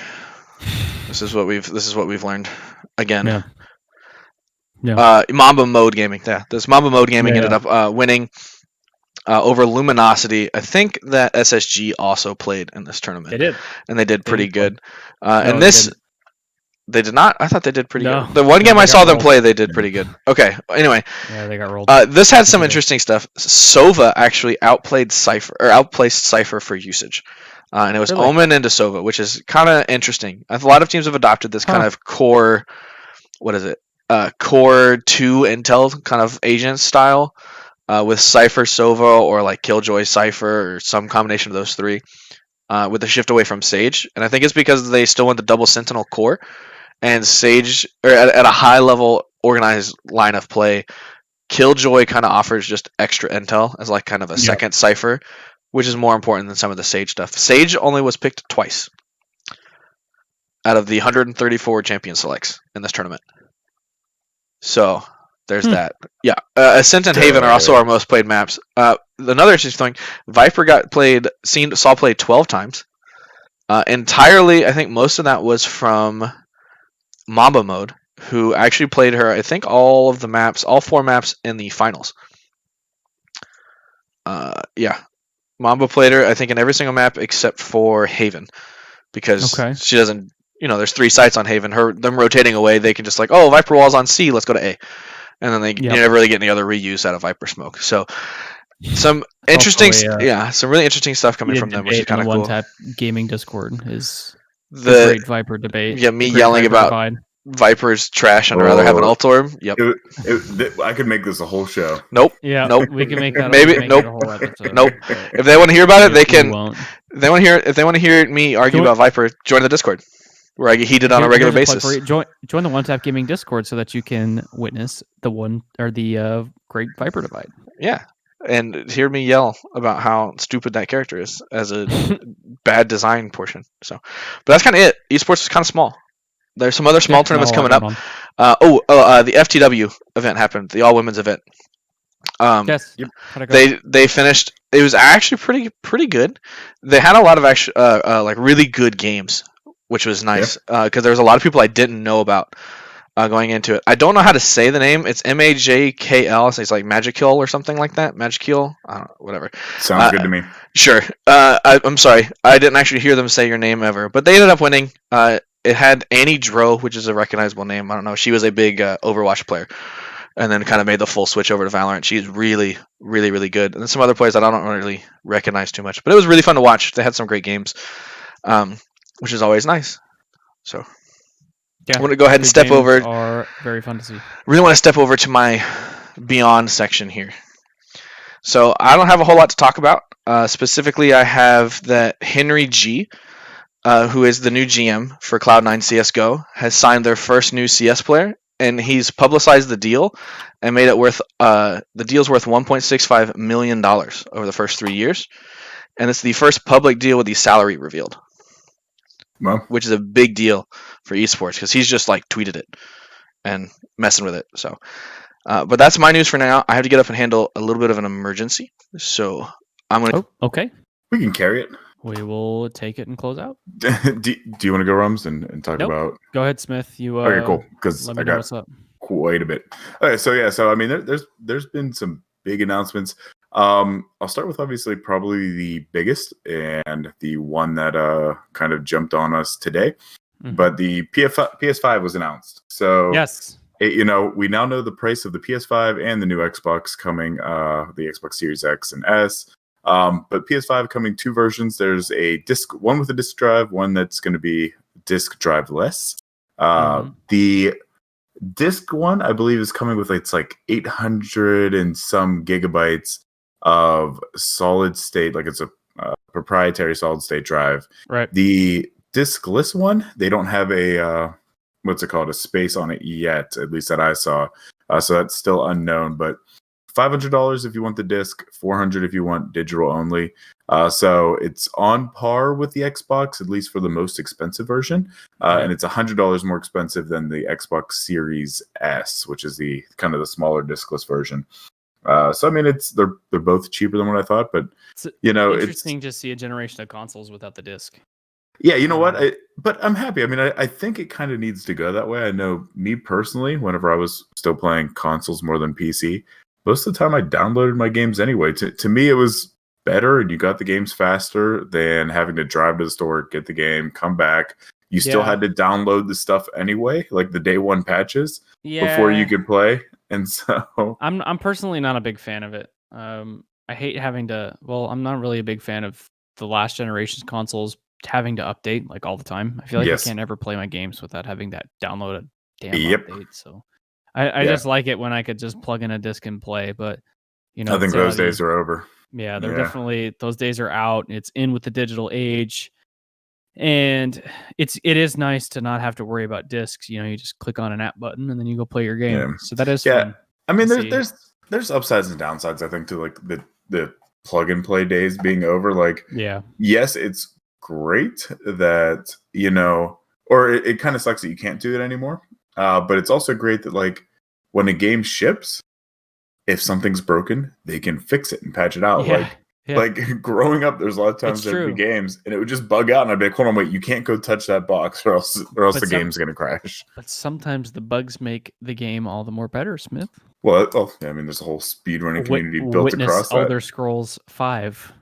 This is what we've learned again. Yeah. Yeah. Mamba Mode Gaming. Yeah, this Mamba Mode Gaming ended up winning over Luminosity. I think that SSG also played in this tournament. They did, and they did pretty good. No, they did not. I thought they did pretty good. The one game I saw them play, they did pretty good. Okay. Anyway. Yeah, they got rolled. This had some interesting stuff. Sova actually outplaced Cypher for usage. And it was really? Omen into Sova, which is kind of interesting. A lot of teams have adopted this kind of core, core 2 intel kind of agent style with Cypher Sova or like Killjoy Cypher or some combination of those three with a shift away from Sage. And I think it's because they still want the double Sentinel core and Sage or at a high level organized line of play. Killjoy kind of offers just extra intel as like kind of a second Cypher, which is more important than some of the Sage stuff. Sage only was picked twice out of the 134 champion selects in this tournament. So there's that. Yeah. Ascent and Haven are also our most played maps. Another interesting thing, Viper saw play 12 times. Entirely, I think most of that was from Mamba Mode, who actually played her, I think, all 4 maps in the finals. Yeah. Mamba played her, I think, in every single map except for Haven. Because she doesn't, there's 3 sites on Haven. Them rotating away, they can just like, oh, Viper wall's on C, let's go to A. And then you never really get any other reuse out of Viper Smoke. So some interesting, some really interesting stuff coming from them, which is kind of cool. OneTap gaming Discord is the great Viper debate. Yeah, me yelling about Viper's trash and I'd rather have an ult orb. Yep. I could make this a whole show. Nope. Yeah. Nope. We can make that. Nope. A whole episode. Nope. If they want to hear about it, they can. If they want to hear me argue about Viper, join the Discord, where I get heated on a regular basis. Join the OneTap gaming Discord so that you can witness the great Viper divide. Yeah. And hear me yell about how stupid that character is as a bad design portion. So, but that's kind of it. Esports is kind of small. There's some other small tournaments coming up. The FTW event happened, the all women's event. Yes. They finished. It was actually pretty good. They had a lot of like really good games, which was nice because there was a lot of people I didn't know about going into it. I don't know how to say the name. It's MAJKL. So it's like Magikill or something like that. Magikill. I don't know. Whatever. Sounds good to me. Sure. I'm sorry. I didn't actually hear them say your name ever, but they ended up winning. It had Annie Dro, which is a recognizable name. I don't know. She was a big Overwatch player, and then kind of made the full switch over to Valorant. She's really, really, really good. And then some other players that I don't really recognize too much, but it was really fun to watch. They had some great games, which is always nice. So. Yeah, I want to go ahead and step over. Are very fun to see. Really want to step over to my Beyond section here. So I don't have a whole lot to talk about. Specifically, I have that Henry G, who is the new GM for Cloud9 CS:GO, has signed their first new CS player, and he's publicized the deal and made it worth the deal's worth $1.65 million over the first 3 years, and it's the first public deal with the salary revealed, which is a big deal for esports because he's just like tweeted it and messing with it. So, but that's my news for now. I have to get up and handle a little bit of an emergency, so I'm gonna. Oh, okay. We can carry it. We will take it and close out. do you want to go, Rums, and talk about? Go ahead, Smith. You okay, cool. Because I got what's up. Quite a bit. Okay, so I mean, there's been some big announcements. I'll start with obviously probably the biggest and the one that kind of jumped on us today. Mm-hmm. But the PS5 was announced. So yes, we now know the price of the PS5 and the new Xbox coming, the Xbox Series X and S. But PS5 coming 2 versions. There's a one with a disc drive, one that's going to be disc drive less. The disc one, I believe, is coming with it's like 800 and some gigabytes of solid state, like it's a proprietary solid state drive. Right. The discless one, they don't have a a space on it yet, at least that I saw. So that's still unknown, but $500 if you want the disc, $400 if you want digital only. So it's on par with the Xbox, at least for the most expensive version. And it's $100 more expensive than the Xbox Series S, which is the kind of the smaller discless version. So I mean, they're both cheaper than what I thought, but it's interesting to see a generation of consoles without the disc. Yeah, you know what? But I'm happy. I mean, I think it kind of needs to go that way. I know me personally, whenever I was still playing consoles more than PC, most of the time I downloaded my games anyway. To me, it was better, and you got the games faster than having to drive to the store, get the game, come back. You still had to download the stuff anyway, like the day one patches, before you could play. And so I'm personally not a big fan of it. I hate having to. Well, I'm not really a big fan of the last generation's consoles having to update like all the time. I feel like I can't ever play my games without having that download a damn update. So I just like it when I could just plug in a disc and play. But I think those days are over. Yeah, they're definitely, those days are out. It's in with the digital age. And it is nice to not have to worry about discs. You just click on an app button and then you go play your game. So that is fun. I mean, there's upsides and downsides, I think, to like the plug and play days being over. Like, yes, it's great that or it kind of sucks that you can't do it anymore. But it's also great that like when a game ships, if something's broken, they can fix it and patch it out. Like growing up, there's a lot of times there'd be games and it would just bug out, and I'd be like, hold on, wait, you can't go touch that box or else the game's gonna crash. But sometimes the bugs make the game all the more better, Smith. Well, I mean, there's a whole speedrunning community built across that. Elder Scrolls 5.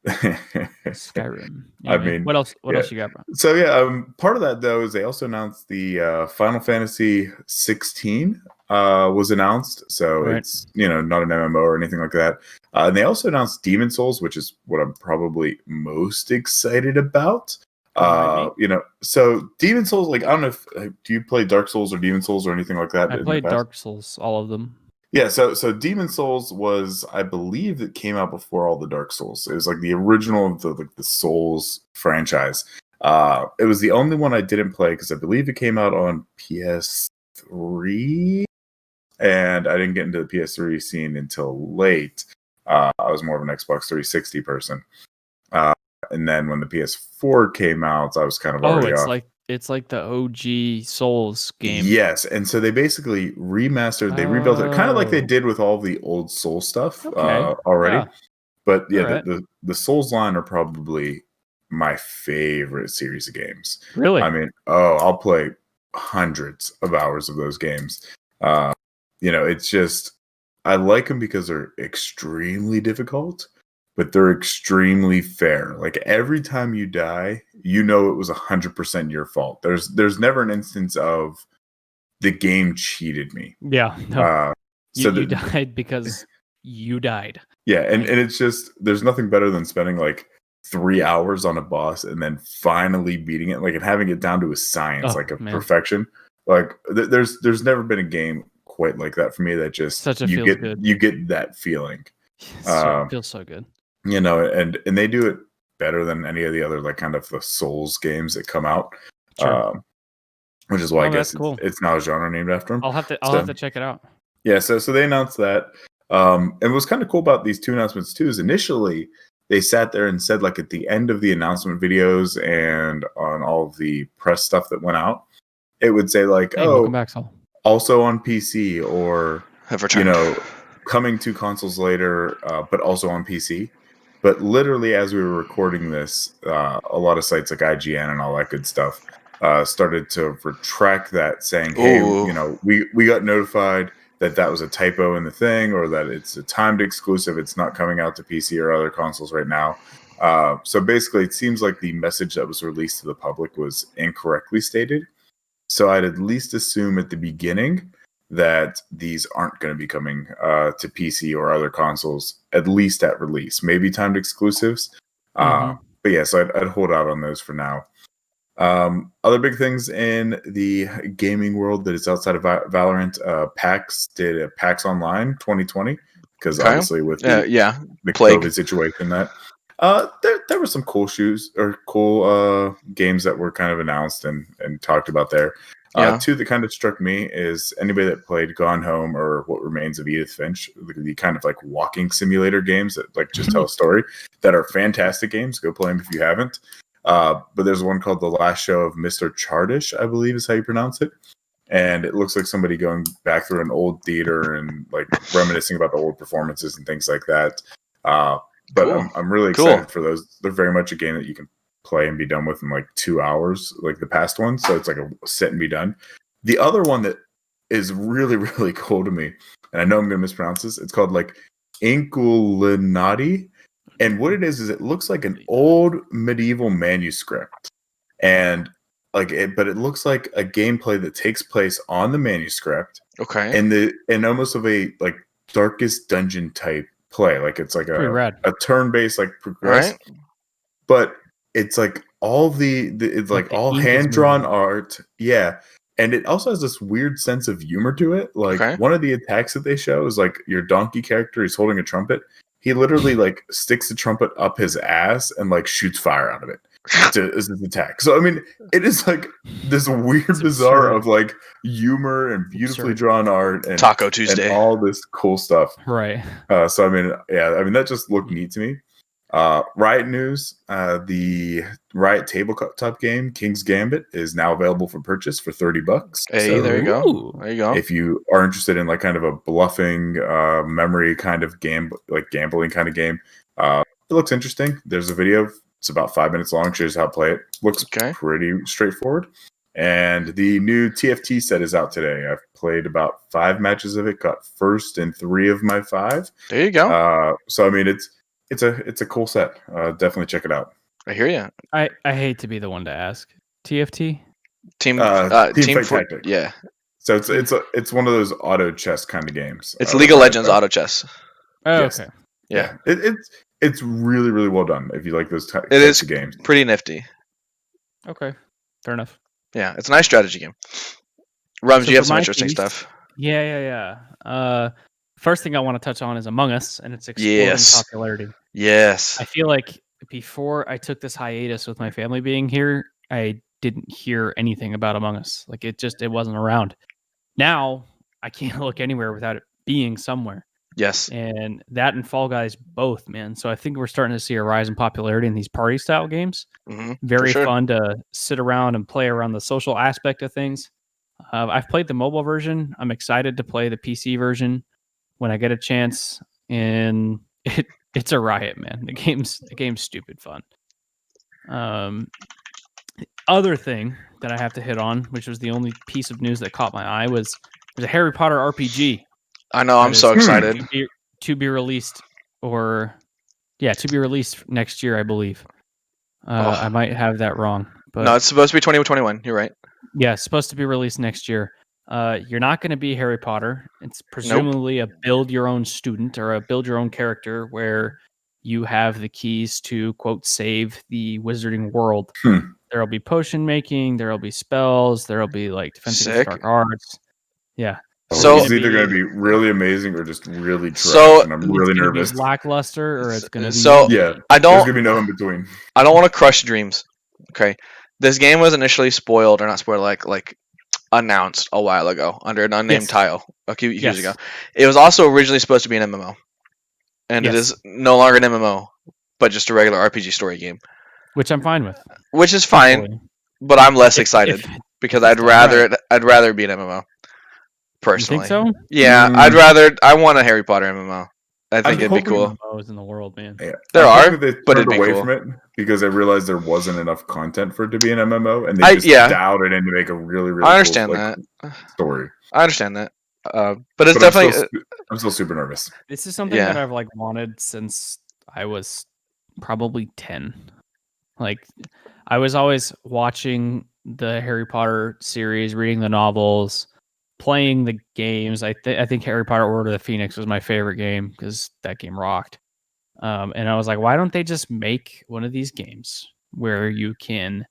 Skyrim. Anyway, I mean, what else you got, bro? So part of that though is they also announced the Final Fantasy 16 was announced. So it's not an MMO or anything like that. And they also announced Demon Souls, which is what I'm probably most excited about. So Demon Souls, like, I don't know if do you play Dark Souls or Demon Souls or anything like that? I played Dark Souls, all of them. Yeah, so Demon Souls was, I believe, it came out before all the Dark Souls. It was like the original of the Souls franchise. It was the only one I didn't play because I believe it came out on PS3, and I didn't get into the PS3 scene until late. I was more of an Xbox 360 person. And then when the PS4 came out, I was kind of already off. It's like the OG Souls game. Yes, and so they basically remastered, they rebuilt it, kind of like they did with all the old Soul stuff already. Yeah. But the Souls line are probably my favorite series of games. Really? I mean, I'll play hundreds of hours of those games. It's just, I like them because they're extremely difficult, but they're extremely fair. Like every time you die, it was 100% your fault. There's never an instance of the game cheated me. Yeah. No. You died because you died. Yeah, and it's just, there's nothing better than spending like 3 hours on a boss and then finally beating it, like, and having it down to a science, perfection. Like there's never been a game quite like that for me. That just you get that feeling. It feels so good. You know, and they do it better than any of the other like kind of the Souls games that come out. Sure. Which is why I guess it's now a genre named after him. I'll have to check it out. Yeah, so they announced that. And what's kind of cool about these two announcements too is initially they sat there and said, like, at the end of the announcement videos and on all of the press stuff that went out, it would say like, hey, welcome back, Saul. Also on PC, or you know, coming to consoles later, but also on PC. But literally, as we were recording this, a lot of sites like IGN and all that good stuff started to retract that, saying, "Hey, you know, we got notified that was a typo in the thing, or that it's a timed exclusive. It's not coming out to PC or other consoles right now." So basically, it seems like the message that was released to the public was incorrectly stated. So I'd at least assume at the beginning that these aren't going to be coming to PC or other consoles, at least at release. Maybe timed exclusives. But yeah, so I'd hold out on those for now. Other big things in the gaming world that is outside of Valorant, PAX did a PAX Online 2020, because obviously with the COVID situation, that there were some cool games that were kind of announced and talked about there. Two that kind of struck me is anybody that played Gone Home or What Remains of Edith Finch, the kind of like walking simulator games that like just tell a story, that are fantastic games. Go play them if you haven't. But there's one called The Last Show of Mr. Chardish, I believe is how you pronounce it. And it looks like somebody going back through an old theater and like reminiscing about the old performances and things like that. But I'm really excited for those. They're very much a game that you can play and be done with in like 2 hours, like the past one. So it's like a sit and be done. The other one that is really, really cool to me, and I know I'm going to mispronounce this, it's called like Inkulinati. And what it is it looks like an old medieval manuscript, and but it looks like a gameplay that takes place on the manuscript. Okay. And almost of a like Darkest Dungeon type play. Like it's like a turn-based like progress. Right. But it's like all it's like all hand-drawn art. Yeah. And it also has this weird sense of humor to it. Like one of the attacks that they show is like your donkey character is holding a trumpet. He literally like sticks the trumpet up his ass and like shoots fire out of it as his attack. So I mean, it is like this weird, bizarre of like humor and beautifully drawn art and Taco Tuesday and all this cool stuff. Right. So I mean, that just looked neat to me. Riot news: the Riot tabletop game King's Gambit is now available for purchase for $30. Hey, so, there you go. There you go. If you are interested in like kind of a bluffing, memory kind of game, like gambling kind of game, it looks interesting. There's a video. It's about 5 minutes long. Shows how to play it. Looks pretty straightforward. And the new TFT set is out today. I've played about 5 matches of it. Got first in 3 of my 5. There you go. So I mean, it's a cool set. Definitely check it out. I hear you. I hate to be the one to ask. TFT? Team Fight Tactics. Yeah. So it's one of those auto chess kind of games. It's League of Legends auto chess. Oh, yes. Okay. Yeah. It's really, really well done if you like those types of games. Pretty nifty. Okay. Fair enough. Yeah, it's a nice strategy game. Rums, you have some interesting stuff. Yeah. First thing I want to touch on is Among Us and its exploding popularity. Yes. I feel like before I took this hiatus with my family being here, I didn't hear anything about Among Us. Like it wasn't around. Now I can't look anywhere without it being somewhere. Yes. And that and Fall Guys both, man. So I think we're starting to see a rise in popularity in these party style games. Mm-hmm. Very fun to sit around and play around the social aspect of things. I've played the mobile version. I'm excited to play the PC version when I get a chance. And it's a riot, man. The game's stupid fun. Other thing that I have to hit on, which was the only piece of news that caught my eye, was there's a Harry Potter RPG. I know, I'm so excited. To be released next year, I believe. I might have that wrong. But no, it's supposed to be 2021. You're right. Yeah, it's supposed to be released next year. You're not going to be Harry Potter. It's presumably a build your own student or a build your own character where you have the keys to, quote, save the wizarding world. There'll be potion making. There'll be spells. There'll be like defensive dark arts. Yeah. So it's either going to be really amazing or just really trash, So- and I'm It's really gonna be nervous. lackluster, or it's gonna be So- amazing. Yeah, I there's don't going to be no in between. I don't want to crush dreams. Okay, this game was initially spoiled or not spoiled, like announced a while ago under an unnamed Yes. title a few years Yes. ago. It was also originally supposed to be an MMO, and it Yes. is no longer an MMO, but just a regular RPG story game, Which I'm fine with. which is fine. Equally. But I'm less If- excited if- because if I'd it's done rather right. I'd rather it be an MMO. You Personally, think so? yeah, I want a Harry Potter MMO. I think it'd be hoping- cool. MMOs in the world, man. Yeah. There I'm are, hoping they but turned it'd be away cool. from it because I realized there wasn't enough content for it to be an MMO, and they I- just yeah. dialed it in to make a really, really I cool, understand like, that. story. I understand that. But it's But definitely I'm still super nervous. This is something Yeah. that I've wanted since I was probably 10. I was always watching the Harry Potter series, reading the novels, playing the games. I think Harry Potter Order of the Phoenix was my favorite game because that game rocked. And I was like, why don't they just make one of these games where you can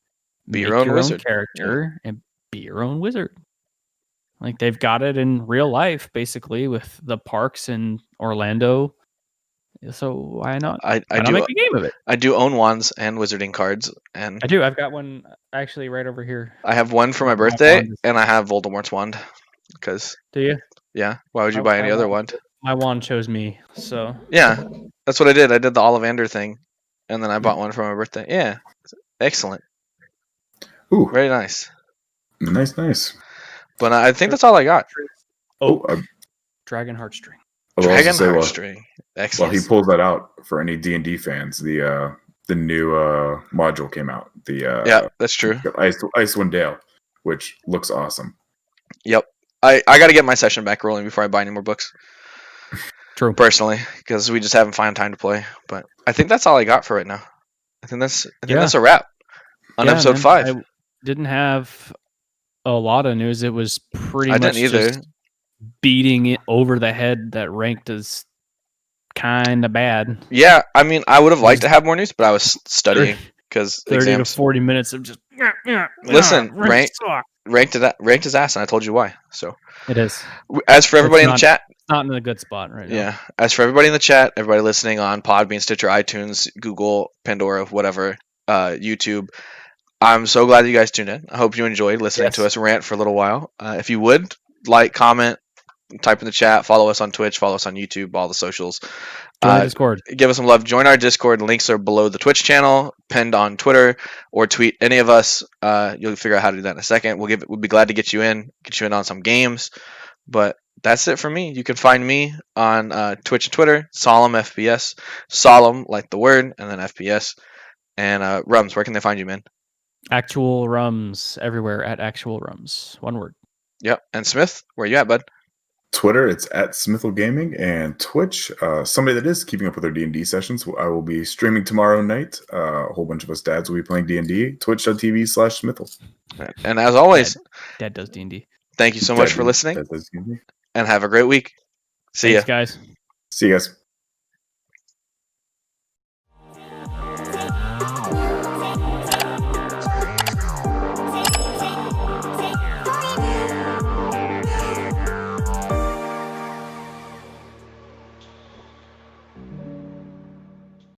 Be make your own wizard. character and be your own wizard? They've got it in real life, basically, with the parks in Orlando. So why not? I Why not do make a game of it? I do own wands and wizarding cards, and I do. I've got one actually right over here. I have one for my My birthday, wand is- and I have Voldemort's wand. Because Do you? yeah, why would you I- buy I any other want- wand? My wand chose me, so Yeah, that's what I did. I did the Ollivander thing, and then I bought one for my birthday. Yeah, excellent, Ooh, very nice. nice. But I think that's all I got. Oh, Dragon Heartstring. I will also Dragon say, Heartstring, while excellent. he pulls that out for any D&D fans, the new module came out. The Yeah, that's true. Icewind Dale, which looks awesome. Yep, I got to get my session back rolling before I buy any more books. True. Personally, because we just haven't found time to play. But I think that's all I got for right now. I think that's a wrap on Yeah, episode man, 5. I didn't have a lot of news. It was pretty I much didn't either. just beating it over the head that ranked as kind of bad. Yeah, I mean, I would have liked to have more news, but I was studying because 30 exams. to 40 minutes of just Listen, ranked ranked his ass, and I told you why. So, It is. as for everybody in the not- chat, Not in a good spot right now. yeah. As for everybody in the chat, everybody listening on Podbean, Stitcher, iTunes, Google, Pandora, whatever, YouTube, I'm so glad that you guys tuned in. I hope you enjoyed listening to Yes. us rant for a little while. If you would like, comment, type in the chat, follow us on Twitch, follow us on YouTube, all the socials. Join the Discord. Give us some love. Join our Discord. Links are below the Twitch channel, pinned on Twitter, or tweet any of us. You'll figure out how to do that in a second. We'll be glad to get you in on some games. But that's it for me. You can find me on Twitch and Twitter, Solemn FPS, Solemn like the word, and then FPS. And Rums, where can they find you, man? Actual Rums everywhere at Actual Rums. One word. Yep. And Smith, where you at, bud? Twitter, it's at Smithel Gaming, and Twitch, somebody that is keeping up with our D&D sessions. I will be streaming tomorrow night. A whole bunch of us dads will be playing D&D. Twitch.tv/Smithel. And as always, Dad does D&D. thank you so much for listening, and have a great week. See ya. Thanks, guys. See you guys.